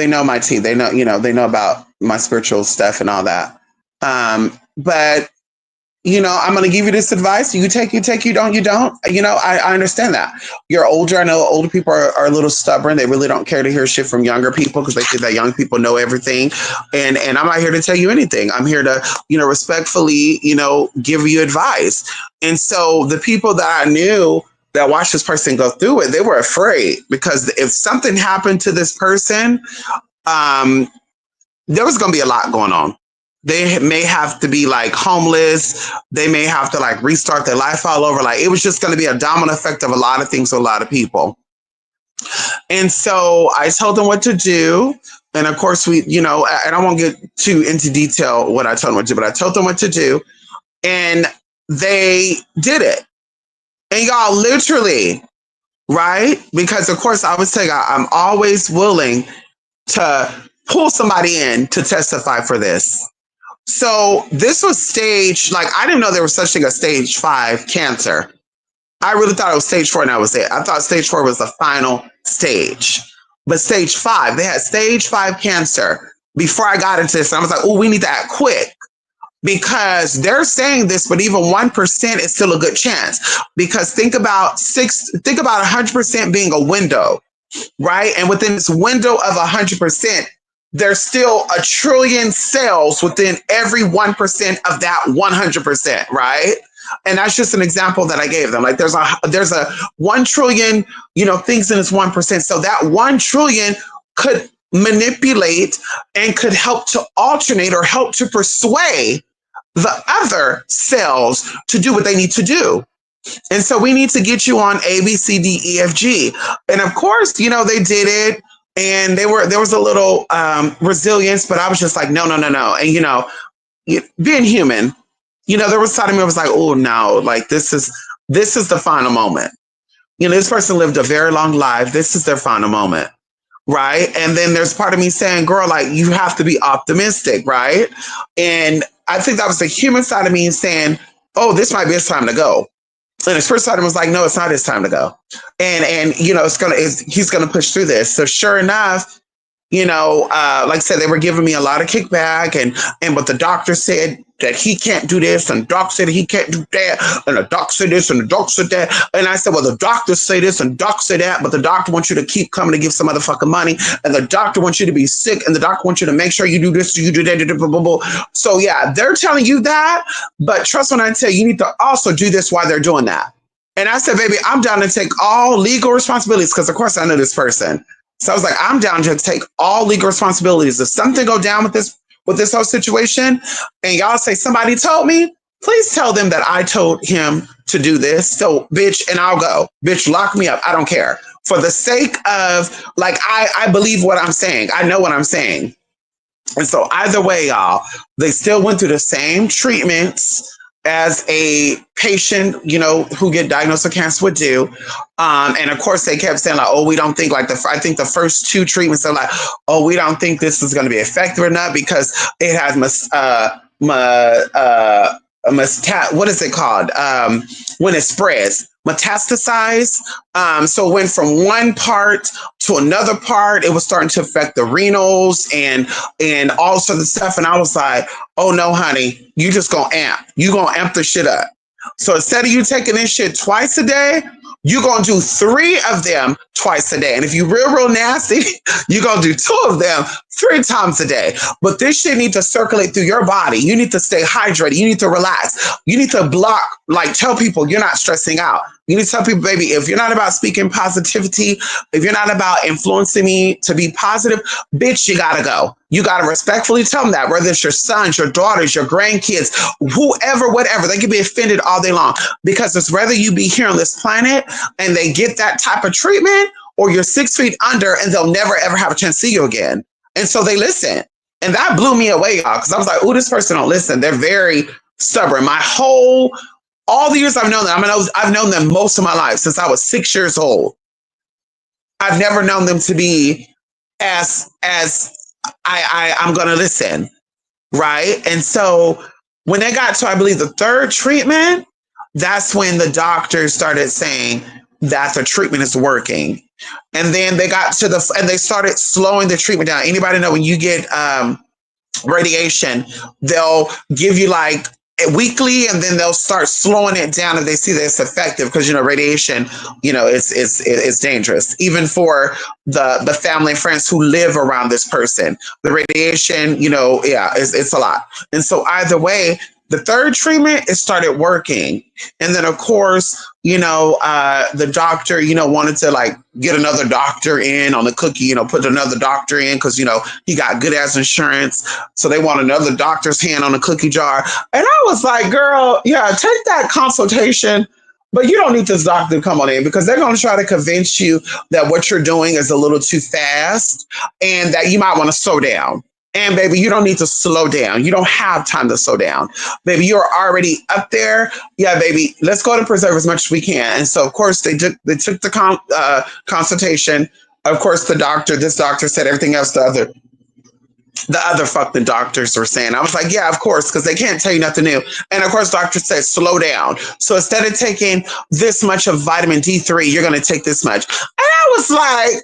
know my tea. They know about my spiritual stuff and all that. But I'm going to give you this advice. You take, you don't, you don't. I understand that. You're older. I know older people are a little stubborn. They really don't care to hear shit from younger people because they think that young people know everything. And I'm not here to tell you anything. I'm here to, respectfully, give you advice. And so the people that I knew that watched this person go through it, they were afraid because if something happened to this person, there was going to be a lot going on. They may have to be like homeless. They may have to like restart their life all over. Like it was just going to be a domino effect of a lot of things to a lot of people. And so I told them what to do. And of course we, and I won't get too into detail what I told them what to do, but I told them what to do and they did it. And y'all literally, right? Because of course I was saying I'm always willing to pull somebody in to testify for this. So this was stage, like I didn't know there was such thing as stage 5 cancer. I really thought it was stage 4 and that was it. I thought stage 4 was the final stage. But stage 5, they had stage 5 cancer before I got into this. And I was like, oh, we need to act quick. Because they're saying this, but even 1% is still a good chance. Because think about 100% being a window, right? And within this window of 100%, there's still a trillion cells within every 1% of that 100%, right? And that's just an example that I gave them. Like there's a 1 trillion, things in this 1%. So that 1 trillion could manipulate and could help to alternate or help to persuade the other cells to do what they need to do. And so we need to get you on A, B, C, D, E, F, G. And of course, they did it. And there was a little resilience, but I was just like, no. And, being human, there was a time I was like, oh, no, like this is the final moment. This person lived a very long life. This is their final moment. Right. And then there's part of me saying, girl, like you have to be optimistic. Right. And I think that was the human side of me saying, oh, this might be his time to go. And his first side was like, no, it's not his time to go. And he's gonna push through this. So sure enough, Like I said, they were giving me a lot of kickback, and but the doctor said that he can't do this, and the doc said he can't do that, and the doc said this, and the doc said that, and I said, well, the doctors say this, and the doc say that, but the doctor wants you to keep coming to give some motherfucking money, and the doctor wants you to be sick, and the doctor wants you to make sure you do this, you do that, blah, blah, blah. So yeah, they're telling you that, but trust when I tell you, you need to also do this while they're doing that. And I said, baby, I'm down to take all legal responsibilities because, of course, I know this person. So I was like, I'm down to take all legal responsibilities. If something go down with this whole situation, and y'all say somebody told me, please tell them that I told him to do this. So, bitch, and I'll go. Bitch, lock me up. I don't care. For the sake of, like, I believe what I'm saying. I know what I'm saying. And so either way, y'all, they still went through the same treatments as a patient, who get diagnosed with cancer would do. And of course they kept saying like, oh, we don't think I think the first two treatments are like, oh, we don't think this is going to be effective or not because it has what is it called? When it spreads, metastasize. So it went from one part to another part. It was starting to affect the renals and all sorts of stuff. And I was like, oh no, honey, you just gonna amp. You gonna amp the shit up. So instead of you taking this shit twice a day, you're going to do 3 of them twice a day. And if you real nasty, you're going to do 2 of them 3 times a day. But this shit needs to circulate through your body. You need to stay hydrated. You need to relax. You need to block, tell people you're not stressing out. You need to tell people, baby, if you're not about speaking positivity, if you're not about influencing me to be positive, bitch, you got to go. You got to respectfully tell them that, whether it's your sons, your daughters, your grandkids, whoever, whatever, they can be offended all day long because it's whether you be here on this planet and they get that type of treatment or you're 6 feet under and they'll never, ever have a chance to see you again. And so they listen. And that blew me away, y'all, because I was like, oh, this person don't listen. They're very stubborn. All the years I've known them, I've known them most of my life since I was 6 years old. I've never known them to be as I'm going to listen, right? And so when they got to, I believe, the 3rd treatment, that's when the doctors started saying that the treatment is working. And then they got to and they started slowing the treatment down. Anybody know when you get radiation, they'll give you weekly, and then they'll start slowing it down if they see that it's effective because radiation, it's dangerous even for the family and friends who live around this person. The radiation, it's a lot. And so either way, the 3rd treatment, it started working. And then of course, the doctor, wanted to get another doctor in on the cookie, put another doctor in because, he got good ass insurance. So they want another doctor's hand on the cookie jar. And I was like, girl, yeah, take that consultation, but you don't need this doctor to come on in because they're going to try to convince you that what you're doing is a little too fast and that you might want to slow down. And baby, you don't need to slow down. You don't have time to slow down. Baby, you're already up there. Yeah, baby, let's go to preserve as much as we can. And so, of course, they took the consultation. Of course, this doctor said everything else the other fucking doctors were saying. I was like, yeah, of course, because they can't tell you nothing new. And of course, doctors said, slow down. So instead of taking this much of vitamin D3, you're going to take this much. And I was like,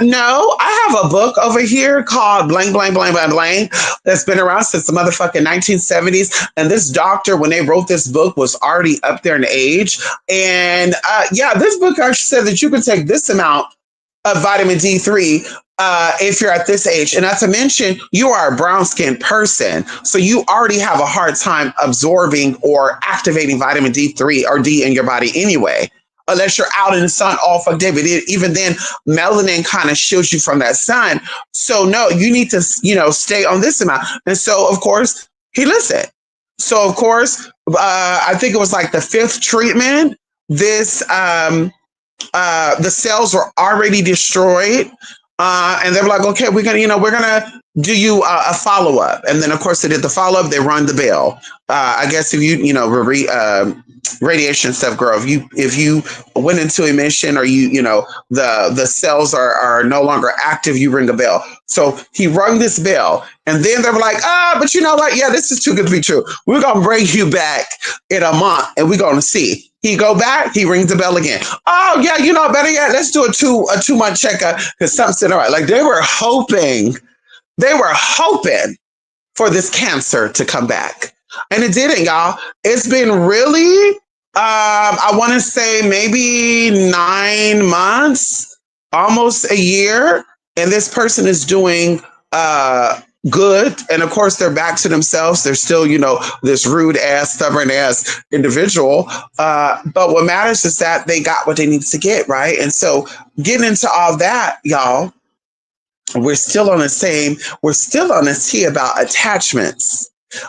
no, I have a book over here called blank, blank, blank, blank, blank that's been around since the motherfucking 1970s. And this doctor, when they wrote this book, was already up there in age. And this book actually said that you can take this amount of vitamin D3 if you're at this age. And not to mention, you are a brown skinned person. So you already have a hard time absorbing or activating vitamin D3 or D in your body anyway, unless you're out in the sun all fuck day. But even then, melanin kind of shields you from that sun. So no, you need to, stay on this amount. And so, of course, he listened. So, of course, I think it was the 5th treatment. The cells were already destroyed. And they were like, okay, we're gonna do you a follow-up. And then of course they did the follow-up, they rung the bell. I guess if radiation stuff, girl, if you went into emission or the cells are no longer active, you ring a bell. So he rung this bell, and then they were like, but you know what? Yeah, this is too good to be true. We're gonna bring you back in a month and we're gonna see. He go back, he rings the bell again. Oh yeah, better yet, let's do a 2 month checkup because something's all right. Like they were hoping for this cancer to come back. And it didn't, y'all. It's been really, I want to say maybe 9 months, almost a year. And this person is doing good. And of course, they're back to themselves. They're still, this rude ass, stubborn ass individual. But what matters is that they got what they needed to get, right? And so getting into all that, y'all, we're still on this tea about attachments.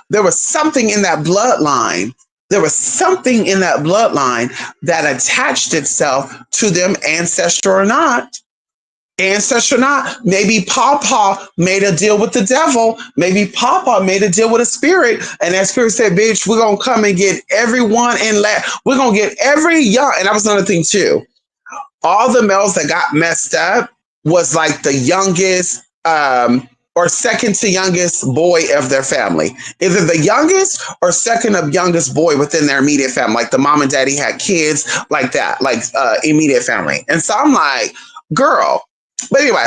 There was something in that bloodline. There was something in that bloodline that attached itself to them, ancestor or not. Ancestor or not. Maybe Papa made a deal with the devil. Maybe Papa made a deal with a spirit. And that spirit said, bitch, we're going to come and get everyone we're going to get every young. And that was another thing too. All the males that got messed up was like the youngest or second to youngest boy of their family. Either the youngest or second of youngest boy within their immediate family. Like the mom and daddy had kids like that, like immediate family. And so I'm like, girl. But anyway,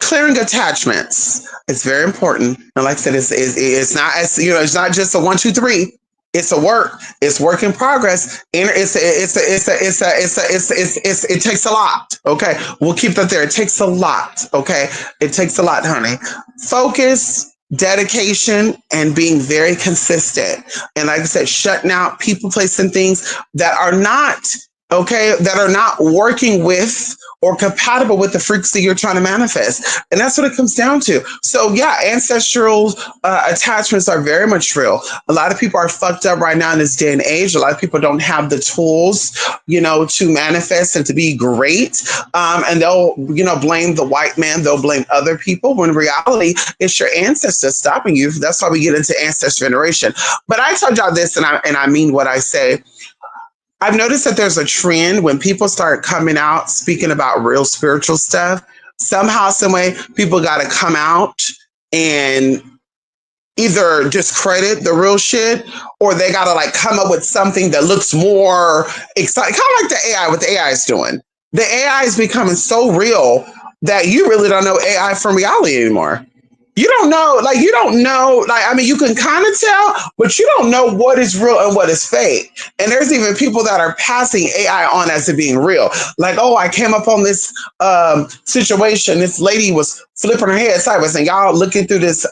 clearing attachments is very important. And like I said, it's not as it's not just a 1, 2, 3. It's a work. It's work in progress. And it takes a lot. Okay, we'll keep that there. It takes a lot. Okay, it takes a lot, honey. Focus, dedication, and being very consistent. And like I said, shutting out people, places, and things that are not working with or compatible with the frequency you're trying to manifest. And that's what it comes down to. So yeah, ancestral attachments are very much real. A lot of people are fucked up right now in this day and age. A lot of people don't have the tools, to manifest and to be great. And they'll, blame the white man. They'll blame other people when in reality, it's your ancestors stopping you. That's why we get into ancestor veneration. But I told y'all this, and I mean what I say. I've noticed that there's a trend when people start coming out speaking about real spiritual stuff. Somehow, some way, people got to come out and either discredit the real shit, or they got to like come up with something that looks more exciting. Kind of like the AI, what the AI is doing. The AI is becoming so real that you really don't know AI from reality anymore. You don't know, you can kind of tell, but you don't know what is real and what is fake. And there's even people that are passing AI on as it being real. Like, oh, I came up on this situation. This lady was flipping her head sideways, and y'all looking through this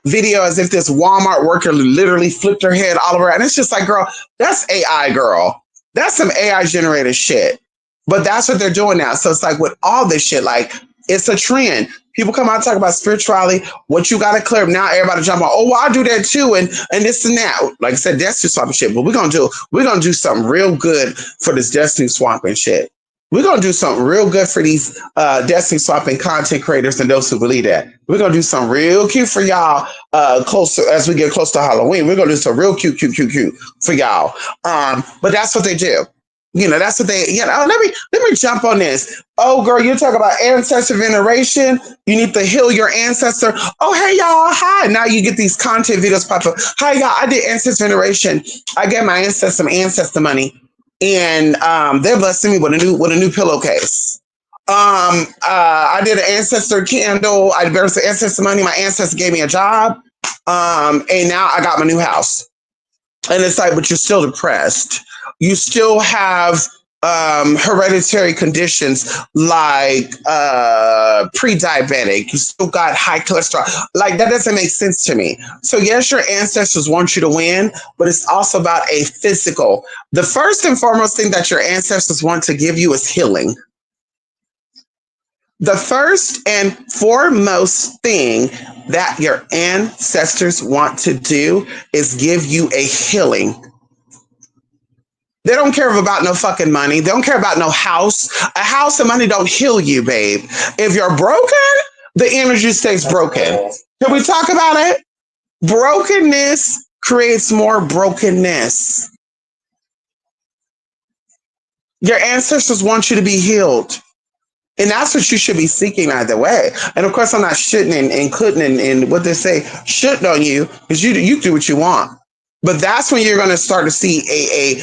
video as if this Walmart worker literally flipped her head all around. And it's just like, girl, that's AI, girl. That's some AI generated shit. But that's what they're doing now. So it's like with all this shit, like it's a trend. People come out and talk about spirituality, what you got to clear. Now everybody jump on, oh, well, I do that too. And this and that. Like I said, destiny swapping shit. But we're going to do something real good for this destiny swapping shit. We're going to do something real good for these destiny swapping content creators and those who believe that. We're going to do something real cute for y'all closer as we get close to Halloween. We're going to do some real cute for y'all. But that's what they do. That's what they, let me jump on this. Oh, girl, you talk about ancestor veneration. You need to heal your ancestor. Oh, hey, y'all. Hi. Now you get these content videos pop up. Hi, y'all. I did ancestor veneration. I gave my ancestor some ancestor money, and they're blessing me with a new pillowcase. I did an ancestor candle. I buried some ancestor money. My ancestor gave me a job. And now I got my new house. And it's like, but you're still depressed. You still have hereditary conditions like pre-diabetic. You still got high cholesterol. Like, that doesn't make sense to me. So yes, your ancestors want you to win, but it's also about a physical. The first and foremost thing that your ancestors want to give you is healing. The first and foremost thing that your ancestors want to do is give you a healing. They don't care about no fucking money. They don't care about no house. A house and money don't heal you, babe. If you're broken, the energy stays broken. Can we talk about it? Brokenness creates more brokenness. Your ancestors want you to be healed. And that's what you should be seeking either way. And of course, I'm not shitting and couldn't and what they say, shitting on you, because you do what you want. But that's when you're going to start to see a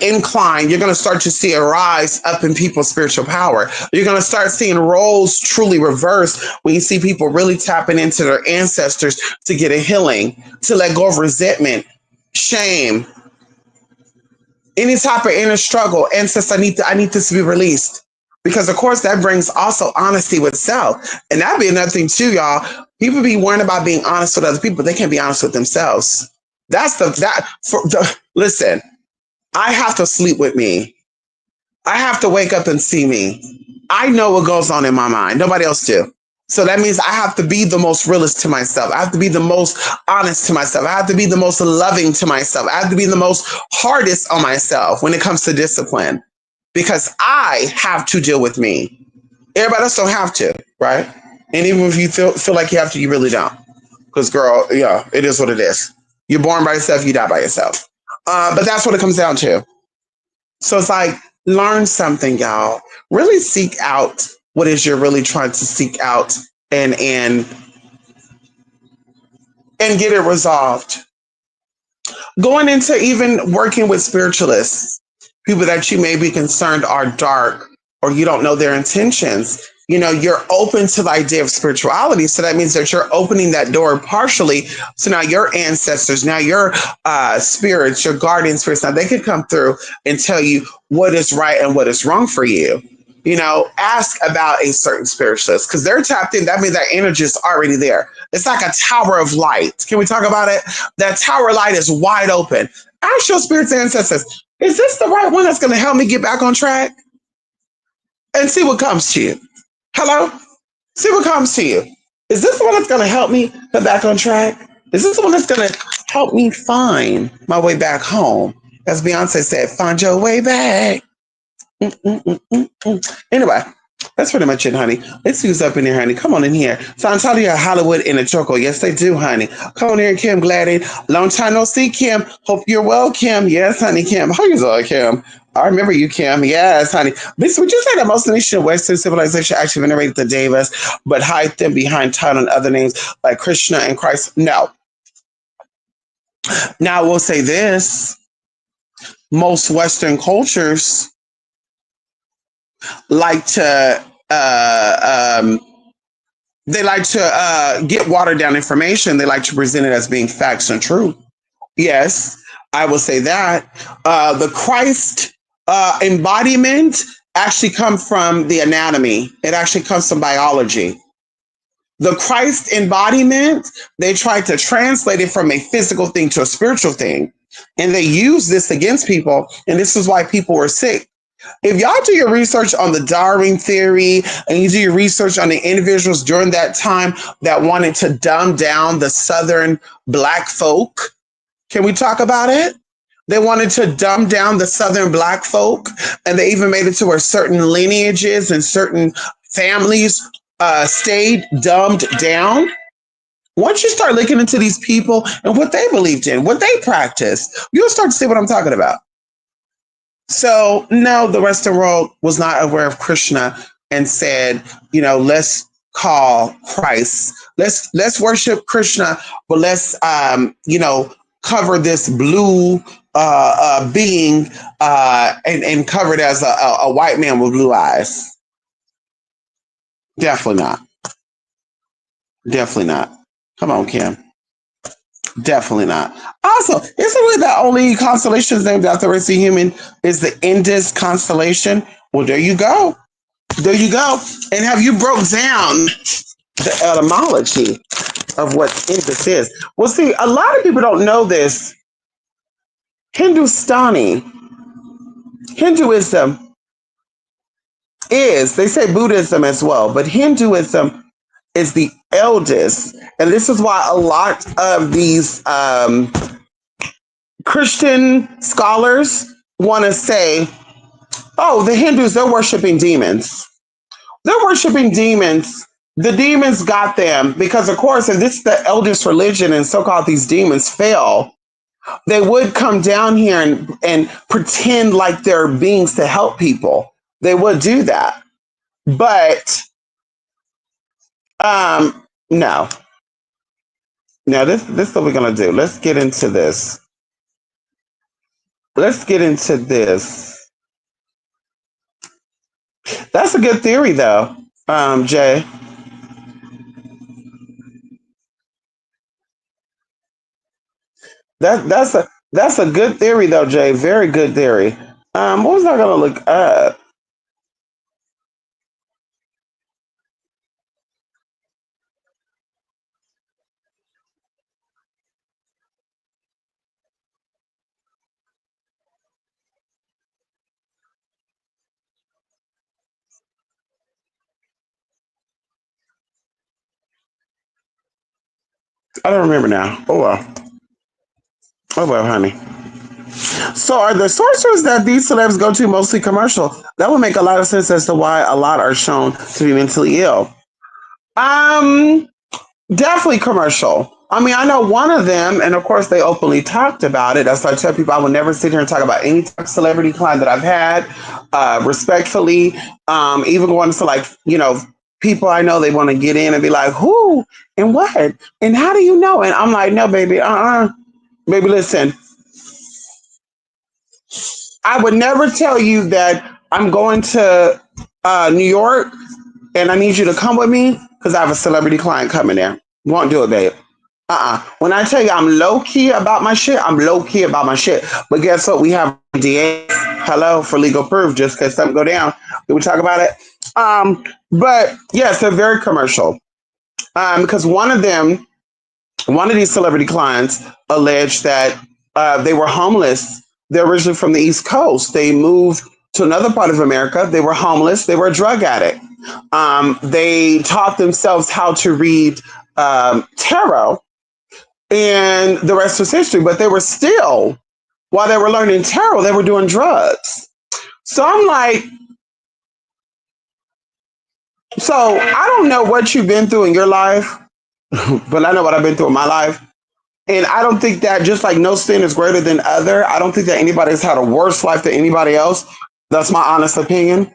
incline. You're going to start to see a rise up in people's spiritual power. You're going to start seeing roles truly reversed when you see people really tapping into their ancestors to get a healing, to let go of resentment, shame, any type of inner struggle. Ancestors, I need this to be released. Because of course that brings also honesty with self. And that'd be another thing too, y'all. People be worrying about being honest with other people, but they can't be honest with themselves. Listen, I have to sleep with me. I have to wake up and see me. I know what goes on in my mind. Nobody else do. So that means I have to be the most realist to myself. I have to be the most honest to myself. I have to be the most loving to myself. I have to be the most hardest on myself when it comes to discipline, because I have to deal with me. Everybody else don't have to, right? And even if you feel like you have to, you really don't. Because girl, yeah, it is what it is. You're born by yourself, you die by yourself. But that's what it comes down to. So it's like, learn something, y'all. Really seek out what is you're really trying to seek out and get it resolved. Going into even working with spiritualists, people that you may be concerned are dark or you don't know their intentions. You know, you're open to the idea of spirituality. So that means that you're opening that door partially. So now your ancestors, now your spirits, your guardian spirits, now they could come through and tell you what is right and what is wrong for you. You know, ask about a certain spiritualist because they're tapped in. That means that energy is already there. It's like a tower of light. Can we talk about it? That tower of light is wide open. Ask your spirits and ancestors, is this the right one that's going to help me get back on track? And see what comes to you. Hello? See what comes to you. Is this the one that's going to help me get back on track? Is this the one that's going to help me find my way back home? As Beyonce said, find your way back. Anyway, that's pretty much it, honey. Let's use up in here, honey. Come on in here. So I'm telling you, Hollywood in a choco. Yes, they do, honey. Come on here, Kim Gladden. Long time no see, Kim. Hope you're well, Kim. Yes, honey, Kim. How you doing, Kim? I remember you, Kim. Yes, honey. Bitch, would you say that most nation of Western civilization actually venerated the Devas, but hide them behind title and other names like Krishna and Christ? No. Now, I will say this. Most Western cultures like to get watered down information. They like to present it as being facts and truth. Yes, I will say that. The Christ embodiment actually comes from the anatomy. It actually comes from biology. The Christ embodiment, they tried to translate it from a physical thing to a spiritual thing. And they use this against people. And this is why people were sick. If y'all do your research on the Darwin theory and you do your research on the individuals during that time that wanted to dumb down the Southern Black folk, can we talk about it? They wanted to dumb down the Southern Black folk, and they even made it to where certain lineages and certain families stayed dumbed down. Once you start looking into these people and what they believed in, what they practiced, you'll start to see what I'm talking about. So no, the Western world was not aware of Krishna and said, you know, let's call Christ. Let's worship Krishna, but let's cover this blue being and cover it as a white man with blue eyes. Definitely not. Definitely not. Come on, Kim. Definitely not. Also, isn't it the only constellation named after a human is the Indus constellation? Well, there you go. There you go. And have you broke down the etymology of what Indus is? Well, see, a lot of people don't know this. Hinduism is, they say Buddhism as well, but Hinduism is the eldest. And this is why a lot of these Christian scholars want to say, oh, the Hindus, they're worshiping demons. They're worshiping demons. The demons got them because, of course, if this is the eldest religion and so-called these demons fail, they would come down here and pretend like they're beings to help people. They would do that. But no. Now this is what we're gonna do. Let's get into this. Let's get into this. That's a good theory though, Jay. That's a good theory though, Jay. Very good theory. What was I gonna look up? I don't remember now. Oh well. Oh well, honey. So are the sorcerers that these celebs go to mostly commercial? That would make a lot of sense as to why a lot are shown to be mentally ill. Um, Definitely commercial. I mean, I know one of them, and of course, they openly talked about it. That's why I tell people I will never sit here and talk about any type of celebrity client that I've had, respectfully. Even going to like, people I know they want to get in and be like, who and what and how do you know? And I'm like, no, baby, baby, listen, I would never tell you that I'm going to New York and I need you to come with me because I have a celebrity client coming there. Won't do it, babe. When I tell you I'm low key about my shit, I'm low key about my shit. But guess what? We have DA. Hello for legal proof, just because something go down. Did we talk about it? But yes, they're very commercial. Because one of these celebrity clients alleged that they were homeless. They're originally from the East Coast. They moved to another part of America. They were homeless. They were a drug addict. They taught themselves how to read tarot, and the rest was history. But they were still, while they were learning tarot, they were doing drugs. So I'm like, so I don't know what you've been through in your life, but I know what I've been through in my life. And I don't think that just like no sin is greater than other, I don't think that anybody's had a worse life than anybody else. That's my honest opinion.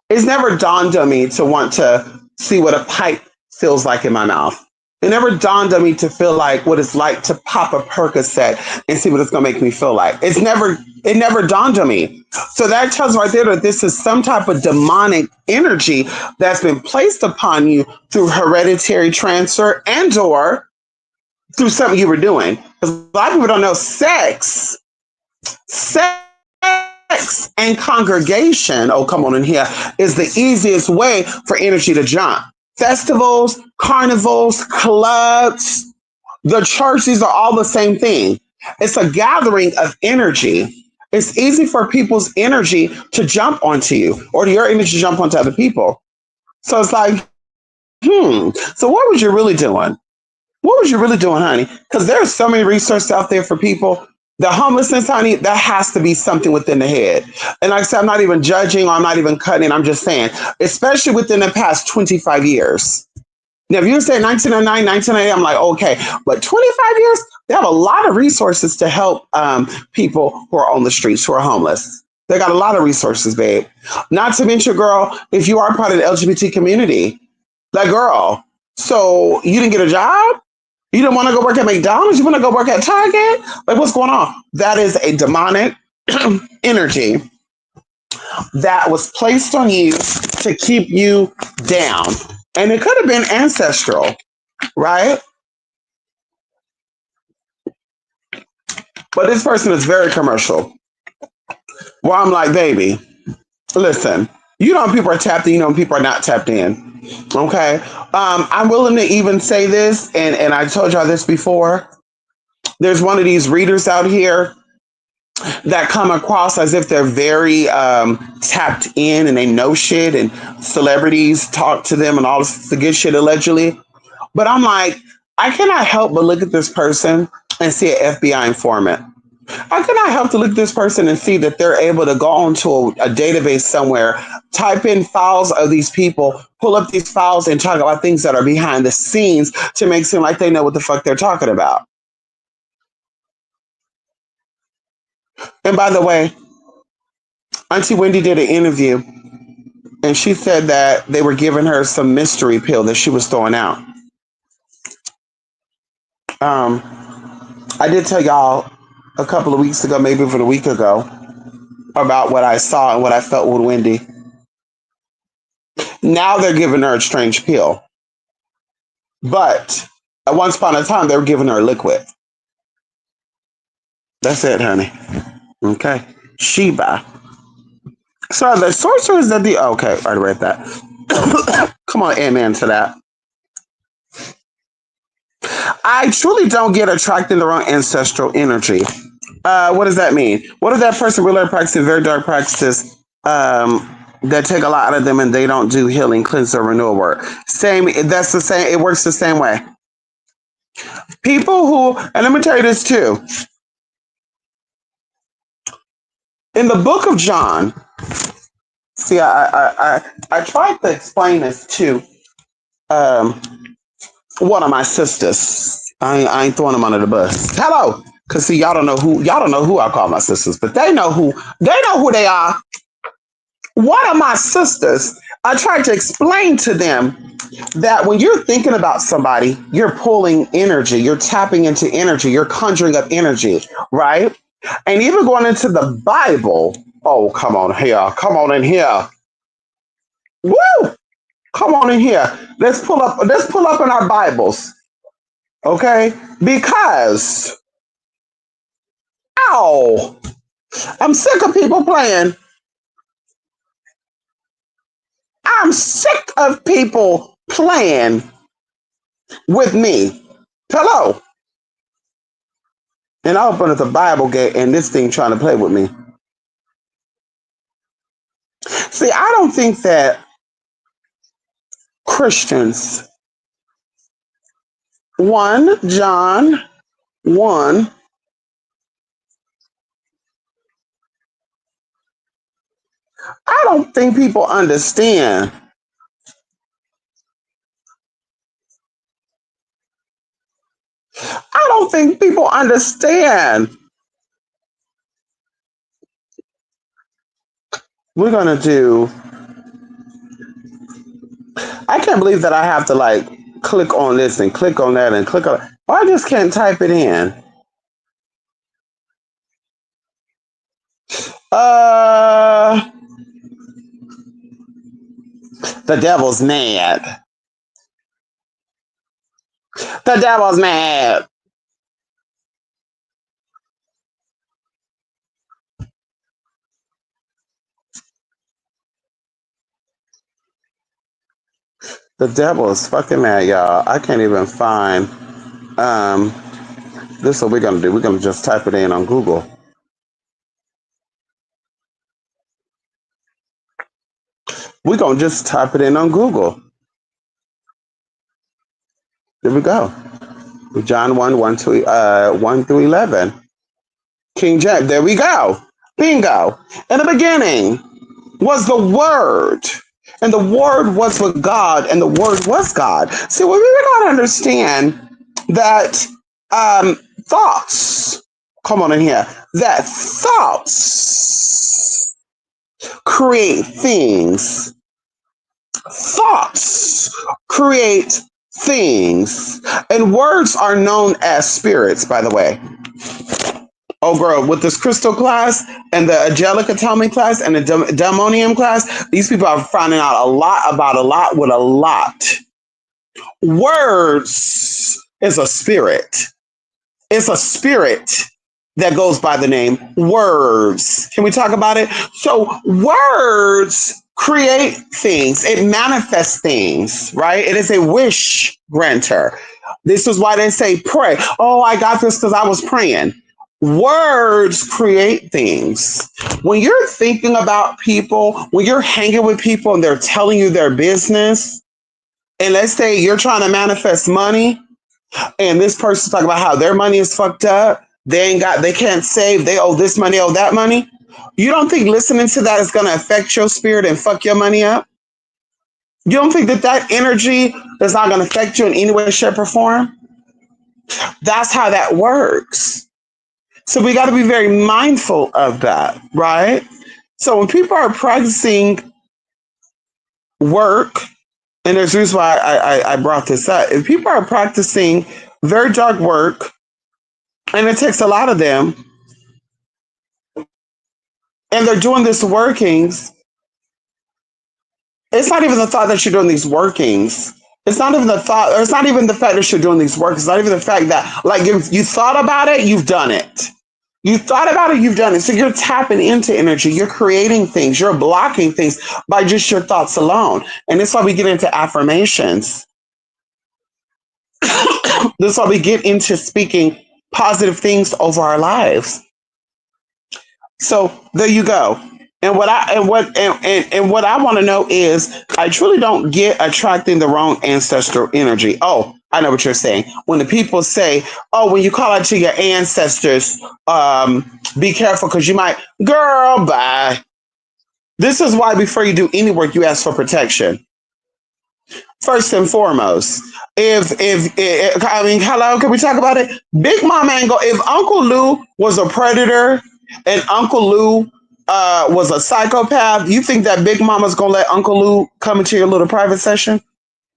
It's never dawned on me to want to see what a pipe feels like in my mouth. It never dawned on me to feel like what it's like to pop a Percocet and see what it's gonna make me feel like. It never dawned on me. So that tells right there that this is some type of demonic energy that's been placed upon you through hereditary transfer and or through something you were doing. Because a lot of people don't know sex and congregation, oh, come on in here, is the easiest way for energy to jump. Festivals, carnivals, clubs, the church, these are all the same thing. It's a gathering of energy. It's easy for people's energy to jump onto you or your energy to jump onto other people. So it's like, so what was you really doing? What was you really doing, honey? Because there's so many resources out there for people. The homelessness, honey, that has to be something within the head. And like I said, I'm not even judging or I'm not even cutting. I'm just saying, especially within the past 25 years. Now, if you say 1909, 1998, I'm like, okay. But 25 years, they have a lot of resources to help people who are on the streets, who are homeless. They got a lot of resources, babe. Not to mention, girl, if you are part of the LGBT community, like, girl, so you didn't get a job? You don't want to go work at McDonald's? You want to go work at Target? Like, what's going on? That is a demonic energy that was placed on you to keep you down. And it could have been ancestral, right? But this person is very commercial. Well, I'm like, baby, listen, you know when people are tapped in, you know when people are not tapped in. Okay. I'm willing to even say this, and I told y'all this before. There's one of these readers out here that come across as if they're very tapped in and they know shit and celebrities talk to them and all this the good shit allegedly. But I'm like, I cannot help but look at this person and see an FBI informant. I cannot help to look at this person and see that they're able to go onto a database somewhere, type in files of these people, pull up these files and talk about things that are behind the scenes to make it seem like they know what the fuck they're talking about. And by the way, Auntie Wendy did an interview and she said that they were giving her some mystery pill that she was throwing out. Um, I did tell y'all a couple of weeks ago, maybe even a week ago, about what I saw and what I felt with Wendy. Now they're giving her a strange pill, but at once upon a time they were giving her a liquid. That's it, honey. Okay, Sheba. So the sorcerers that the okay, I already read that. Come on, amen to that. I truly don't get attracted to the wrong ancestral energy. What does that mean? What if that person really practicing very dark practices that take a lot out of them and they don't do healing, cleanse, or renewal work? Same. That's the same. It works the same way. People who, and let me tell you this too. In the book of John, see, I tried to explain this to um, one of my sisters. I ain't throwing them under the bus. Hello, cause see, y'all don't know who I call my sisters, but they know who they are. One of my sisters, I tried to explain to them that when you're thinking about somebody, you're pulling energy, you're tapping into energy, you're conjuring up energy, right? And even going into the Bible, oh, come on here, come on in here. Woo! Come on in here. Let's pull up in our Bibles, okay? Because, ow, I'm sick of people playing. I'm sick of people playing with me. Hello. And I open up the Bible gate and this thing trying to play with me. See, I don't think that Christians, 1 John 1, I don't think people understand. I don't think people understand. We're going to do, I can't believe that I have to like click on this and click on that and click on, I just can't type it in. Uh, the devil's mad. The devil's mad. The devil is fucking mad, y'all. I can't even find um this is what we're gonna do. We're gonna just type it in on Google. We're gonna just type it in on Google. There we go. John 1, 1 to 1 through 11. King James. There we go. Bingo. In the beginning was the Word, and the Word was with God, and the Word was God. See, we really gotta understand that thoughts, come on in here, that thoughts create things. Thoughts create things. And words are known as spirits, by the way. Oh, girl, with this crystal class and the angelic atomic class and the demonium class, these people are finding out a lot about a lot with a lot. Words is a spirit. It's a spirit that goes by the name words. Can we talk about it? So words create things. It manifests things, right? It is a wish granter. This is why they say pray. Oh, I got this because I was praying. Words create things. When you're thinking about people, when you're hanging with people and they're telling you their business, and let's say you're trying to manifest money, and this person's talking about how their money is fucked up, they can't save, they owe this money, owe that money. You don't think listening to that is going to affect your spirit and fuck your money up? You don't think that energy is not going to affect you in any way, shape, or form? That's how that works. So we got to be very mindful of that, right? So when people are practicing work, and there's a reason why I brought this up. If people are practicing very dark work, and it takes a lot of them, and they're doing this workings, it's not even the thought that you're doing these workings. It's not even the thought, or it's not even the fact that you're doing these workings. It's not even the fact that, like, you thought about it, you've done it. You thought about it, you've done it. So you're tapping into energy. You're creating things. You're blocking things by just your thoughts alone. And that's why we get into affirmations. That's why we get into speaking positive things over our lives. So there you go. And what I want to know is, I truly don't get attracting the wrong ancestral energy. Oh, I know what you're saying. When the people say, "Oh, when you call out to your ancestors, be careful because you might," girl, bye. This is why before you do any work, you ask for protection. First and foremost, if I mean, hello, can we talk about it? Big Mama ain't go. If Uncle Lou was a predator and Uncle Lou was a psychopath, you think that Big Mama's gonna let Uncle Lou come into your little private session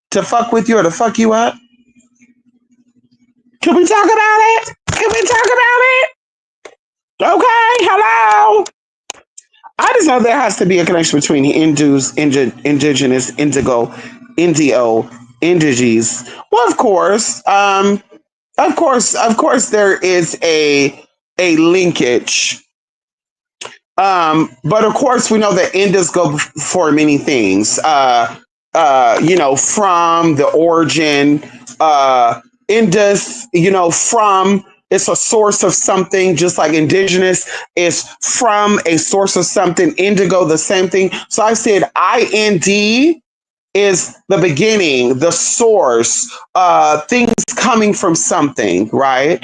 to fuck with you or to fuck you up? Can we talk about it? Can we talk about it? Okay, hello. I just know there has to be a connection between Hindus, indigenous, Indio, indiges. Well, of course, there is a linkage. But of course, we know that Indus go for many things. From the origin, Indus, from it's a source of something, just like indigenous is from a source of something. Indigo, the same thing. So I said IND is the beginning, the source, things coming from something, right?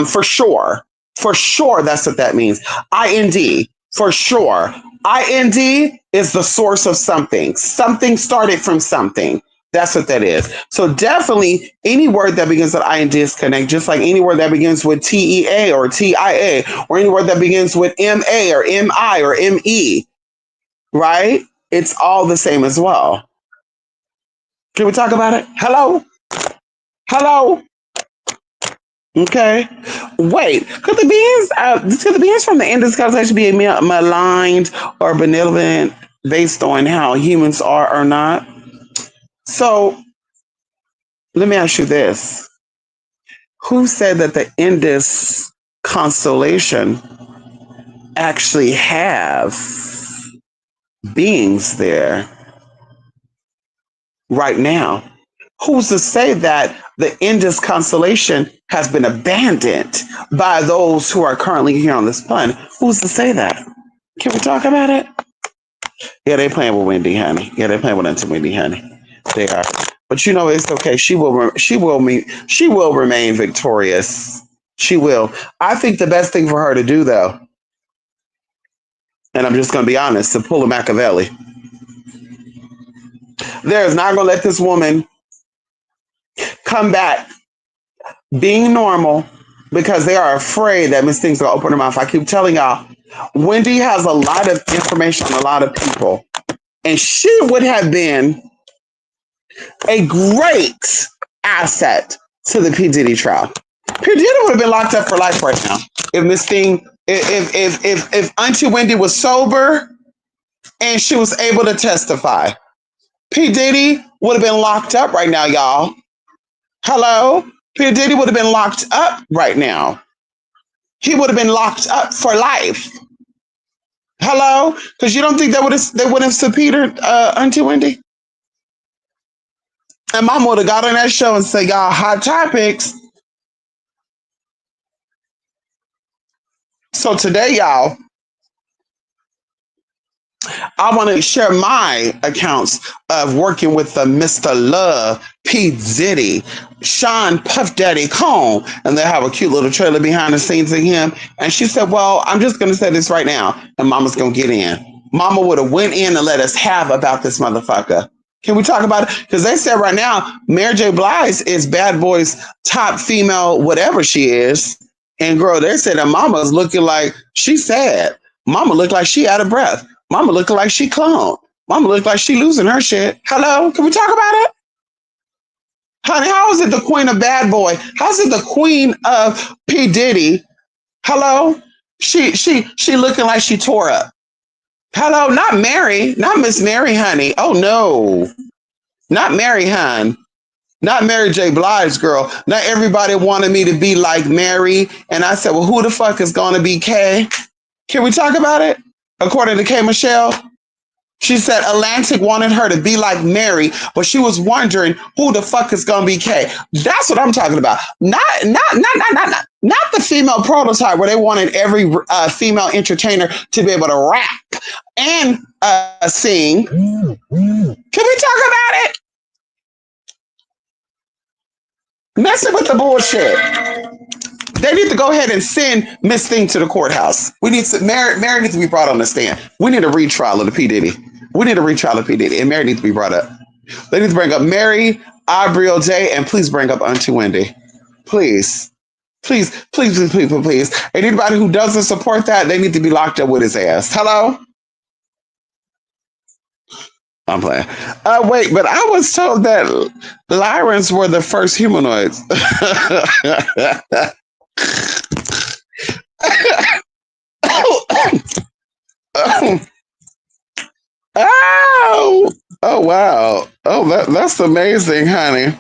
For sure. For sure, that's what that means. IND, for sure. IND is the source of something. Something started from something. That's what that is. So definitely any word that begins with IND is connect, just like any word that begins with TEA or TIA, or any word that begins with MA or MI or ME, right? It's all the same as well. Can we talk about it? Hello? Hello? Okay. Wait, could the beings from the Indus constellation be maligned or benevolent based on how humans are or not? So let me ask you this. Who said that the Indus constellation actually have beings there right now? Who's to say that the Indus constellation has been abandoned by those who are currently here on this planet? Who's to say that? Can we talk about it? Yeah, they playing with Wendy, honey. Yeah, they playing with Auntie Wendy, honey. They are. But it's okay. She will remain victorious. She will. I think the best thing for her to do, though, and I'm just going to be honest, to pull a Machiavelli. There is not going to let this woman come back being normal because they are afraid that Miss Things will open her mouth. I keep telling y'all, Wendy has a lot of information on a lot of people, and she would have been a great asset to the P Diddy trial. P Diddy would have been locked up for life right now if Miss Thing, if Auntie Wendy was sober and she was able to testify. P Diddy would have been locked up right now, y'all. Hello? P. Diddy would have been locked up right now. He would have been locked up for life. Hello? Because you don't think they would have subpoenaed Auntie Wendy? And Mama would have got on that show and said, y'all, hot topics. So today, y'all, I want to share my accounts of working with the Mr. Love, P. Diddy, Sean Puff Daddy Cone, and they have a cute little trailer behind the scenes of him. And she said, well, I'm just going to say this right now, and Mama's going to get in. Mama would have went in and let us have about this motherfucker. Can we talk about it? Because they said right now, Mary J. Blige is Bad Boy's top female, whatever she is. And girl, they said that Mama's looking like she's sad. Mama looked like she out of breath. Mama looking like she cloned. Mama look like she losing her shit. Hello, can we talk about it? Honey, how is it the queen of bad boy? How's it the queen of P. Diddy? Hello? She looking like she tore up. Hello, not Mary, not Miss Mary, honey. Oh no. Not Mary, hun. Not Mary J. Blige, girl. Not everybody wanted me to be like Mary. And I said, well, who the fuck is gonna be Kay? Can we talk about it? According to Kay Michelle, she said Atlantic wanted her to be like Mary, but she was wondering who the fuck is gonna be Kay. That's what I'm talking about. Not the female prototype where they wanted every female entertainer to be able to rap and sing. Can we talk about it? Messing with the bullshit. They need to go ahead and send Miss Thing to the courthouse. We need to Mary needs to be brought on the stand. We need a retrial of the P. Diddy. We need a retrial of P. Diddy, and Mary needs to be brought up. They need to bring up Mary, Aubrey O'Day, and please bring up Auntie Wendy. Please. Please, please, please, please, please, please. And anybody who doesn't support that, they need to be locked up with his ass. Hello? I'm playing. Wait, but I was told that Lyrans were the first humanoids. Oh, oh wow. Oh, that's amazing, honey.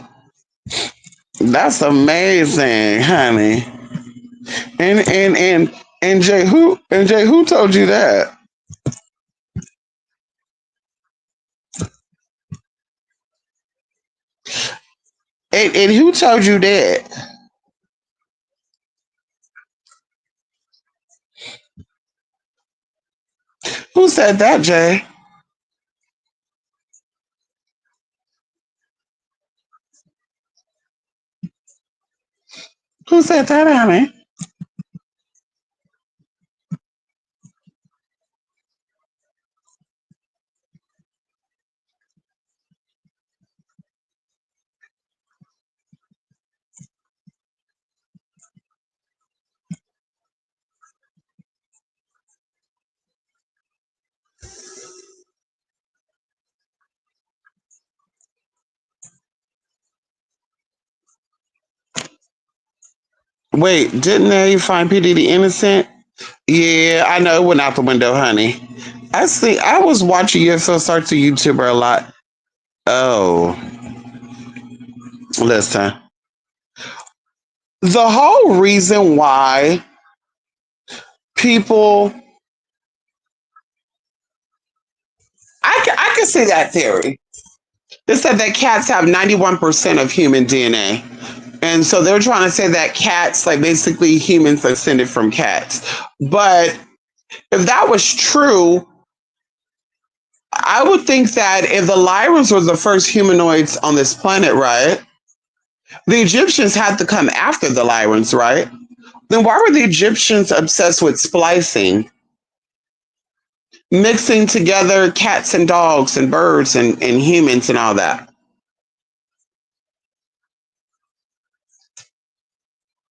That's amazing, honey. And Jay, who told you that? And who told you that? Who said that, Jay? Who said that, honey? Wait, didn't they find P. Diddy innocent? Yeah, I know it went out the window, honey. I see. I was watching UFO start to YouTuber a lot. Oh, listen. The whole reason why people, I can see that theory. They said that cats have 91% of human DNA. And so they're trying to say that cats, like basically humans, are descended from cats. But if that was true, I would think that if the Lyrans were the first humanoids on this planet, right? The Egyptians had to come after the Lyrans, right? Then why were the Egyptians obsessed with splicing, mixing together cats and dogs and birds and humans and all that?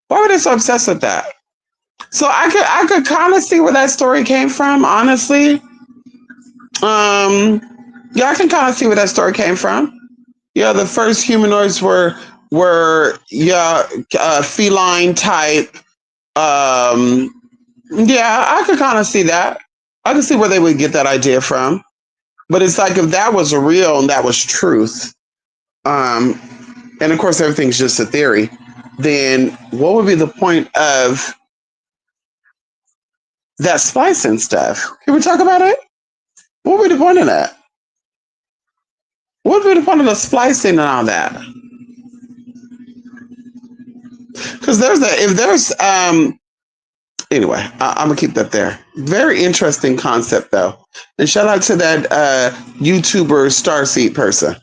Why were they so obsessed with that? So I could kind of see where that story came from, honestly. Um, yeah, I can kind of see where that story came from. Yeah, the first humanoids were yeah feline type. Um, yeah, I could kind of see that. I can see where they would get that idea from. But it's like if that was real and that was truth, um, and of course everything's just a theory, then what would be the point of that splicing stuff? Can we talk about it? What would be the point of that? What would be the point of the splicing and all that? Because there's a if there's anyway, I'm gonna keep that there. Very interesting concept though. And shout out to that YouTuber Starseed person.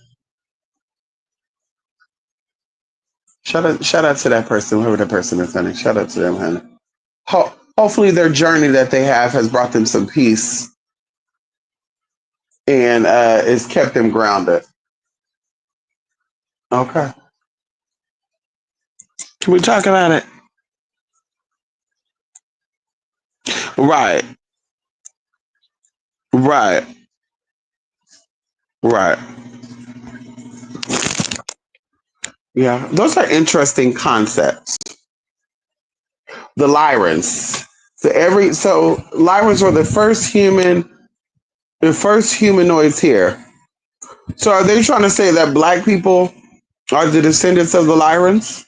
Shout out to that person, whoever that person is, honey. Shout out to them, honey. Hopefully their journey that they have has brought them some peace and it's kept them grounded. Okay. Can we talk about it? Right. Right. Right. Yeah. Those are interesting concepts. The Lyrans. So Lyrans were the first humanoids here. So are they trying to say that black people are the descendants of the Lyrans?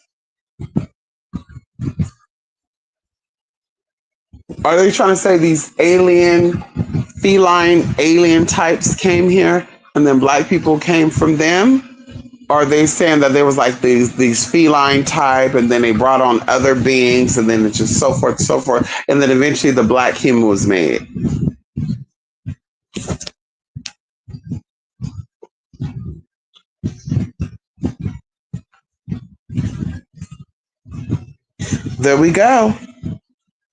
Are they trying to say these feline alien types came here and then black people came from them? Are they saying that there was like these feline type and then they brought on other beings and then it's just so forth, and then eventually the black human was made? There we go.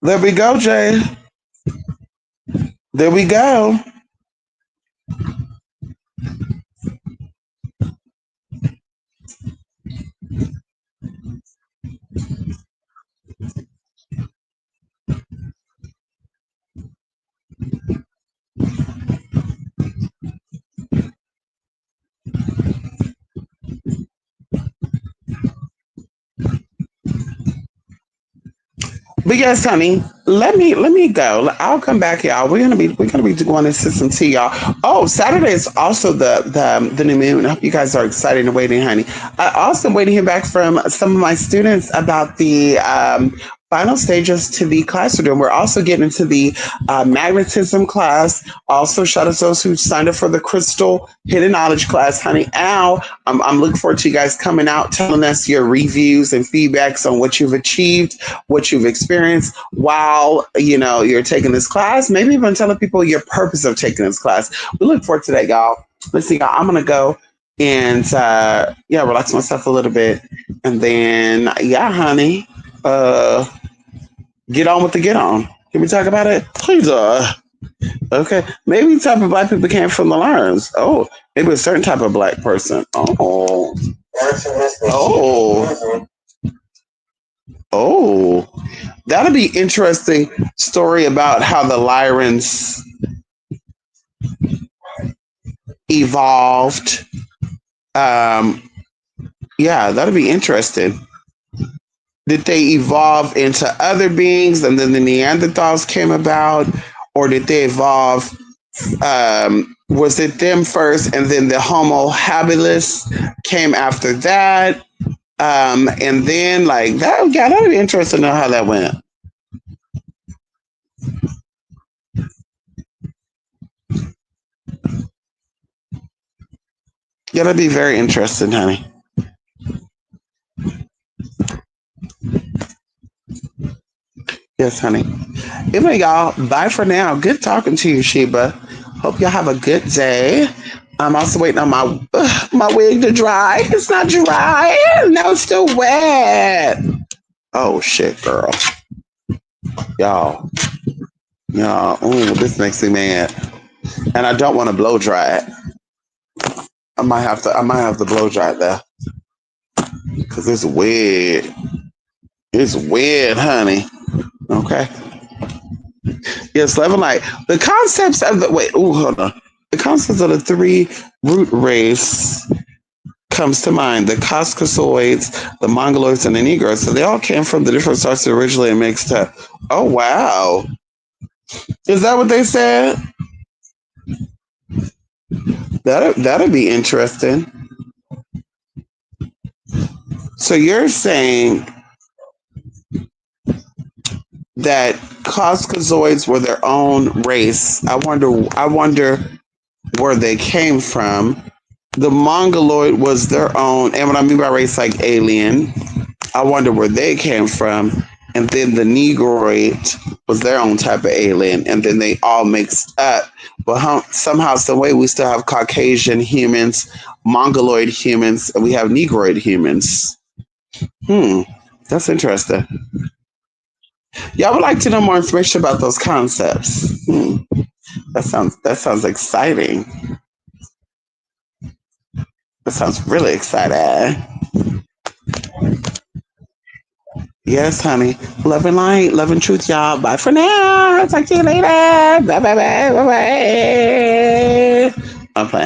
There we go, Jay. There we go. But yes, honey, let me go. I'll come back, y'all. We're gonna be going into some tea, y'all. Oh, Saturday is also the new moon. I hope you guys are excited and waiting, honey. I also waiting to hear back from some of my students about the final stages to the class we're doing. We're also getting into the magnetism class. Also, shout out to those who signed up for the crystal hidden knowledge class, honey. I'm looking forward to you guys coming out, telling us your reviews and feedbacks on what you've achieved, what you've experienced while you're taking this class. Maybe even telling people your purpose of taking this class. We look forward to that, y'all. Listen, y'all, I'm gonna go and yeah, relax myself a little bit, and then yeah, honey, uh, get on with the get on. Can we talk about it, please? Okay, maybe type of black people came from the Lions. Oh, maybe a certain type of black person. Oh, oh, oh. That'll be interesting story about how the Lyrans evolved. Um, yeah, that'll be interesting. Did they evolve into other beings and then the Neanderthals came about, or did they evolve? Was it them first and then the Homo habilis came after that? And then like that, yeah, that'd be interesting to know how that went. Yeah, that'd be very interesting, honey. Yes, honey. Anyway, y'all, bye for now. Good talking to you, Sheba. Hope y'all have a good day. I'm also waiting on my wig to dry. It's not dry. No, it's still wet. Oh shit, girl. Y'all. Y'all. Ooh, this makes me mad. And I don't want to blow dry it. I might have to blow dry it there. Cause it's weird. It's weird, honey. Okay. Yes, Levelite. The concepts of the wait, ooh, hold on. The concepts of the three root race comes to mind. The Caucasoids, the Mongoloids, and the Negroes. So they all came from the different sources originally and mixed up. Oh wow. Is that what they said? That'll be interesting. So you're saying that Caucasoids were their own race. I wonder where they came from. The Mongoloid was their own, and what I mean by race, like alien. I wonder where they came from. And then the Negroid was their own type of alien, and then they all mixed up. But somehow, some way, we still have Caucasian humans, Mongoloid humans, and we have Negroid humans. Hmm, that's interesting. Y'all would like to know more information about those concepts. That sounds exciting. That sounds really exciting. Yes, honey. Love and light, love and truth, y'all. Bye for now. Talk to you later. Bye bye bye bye bye.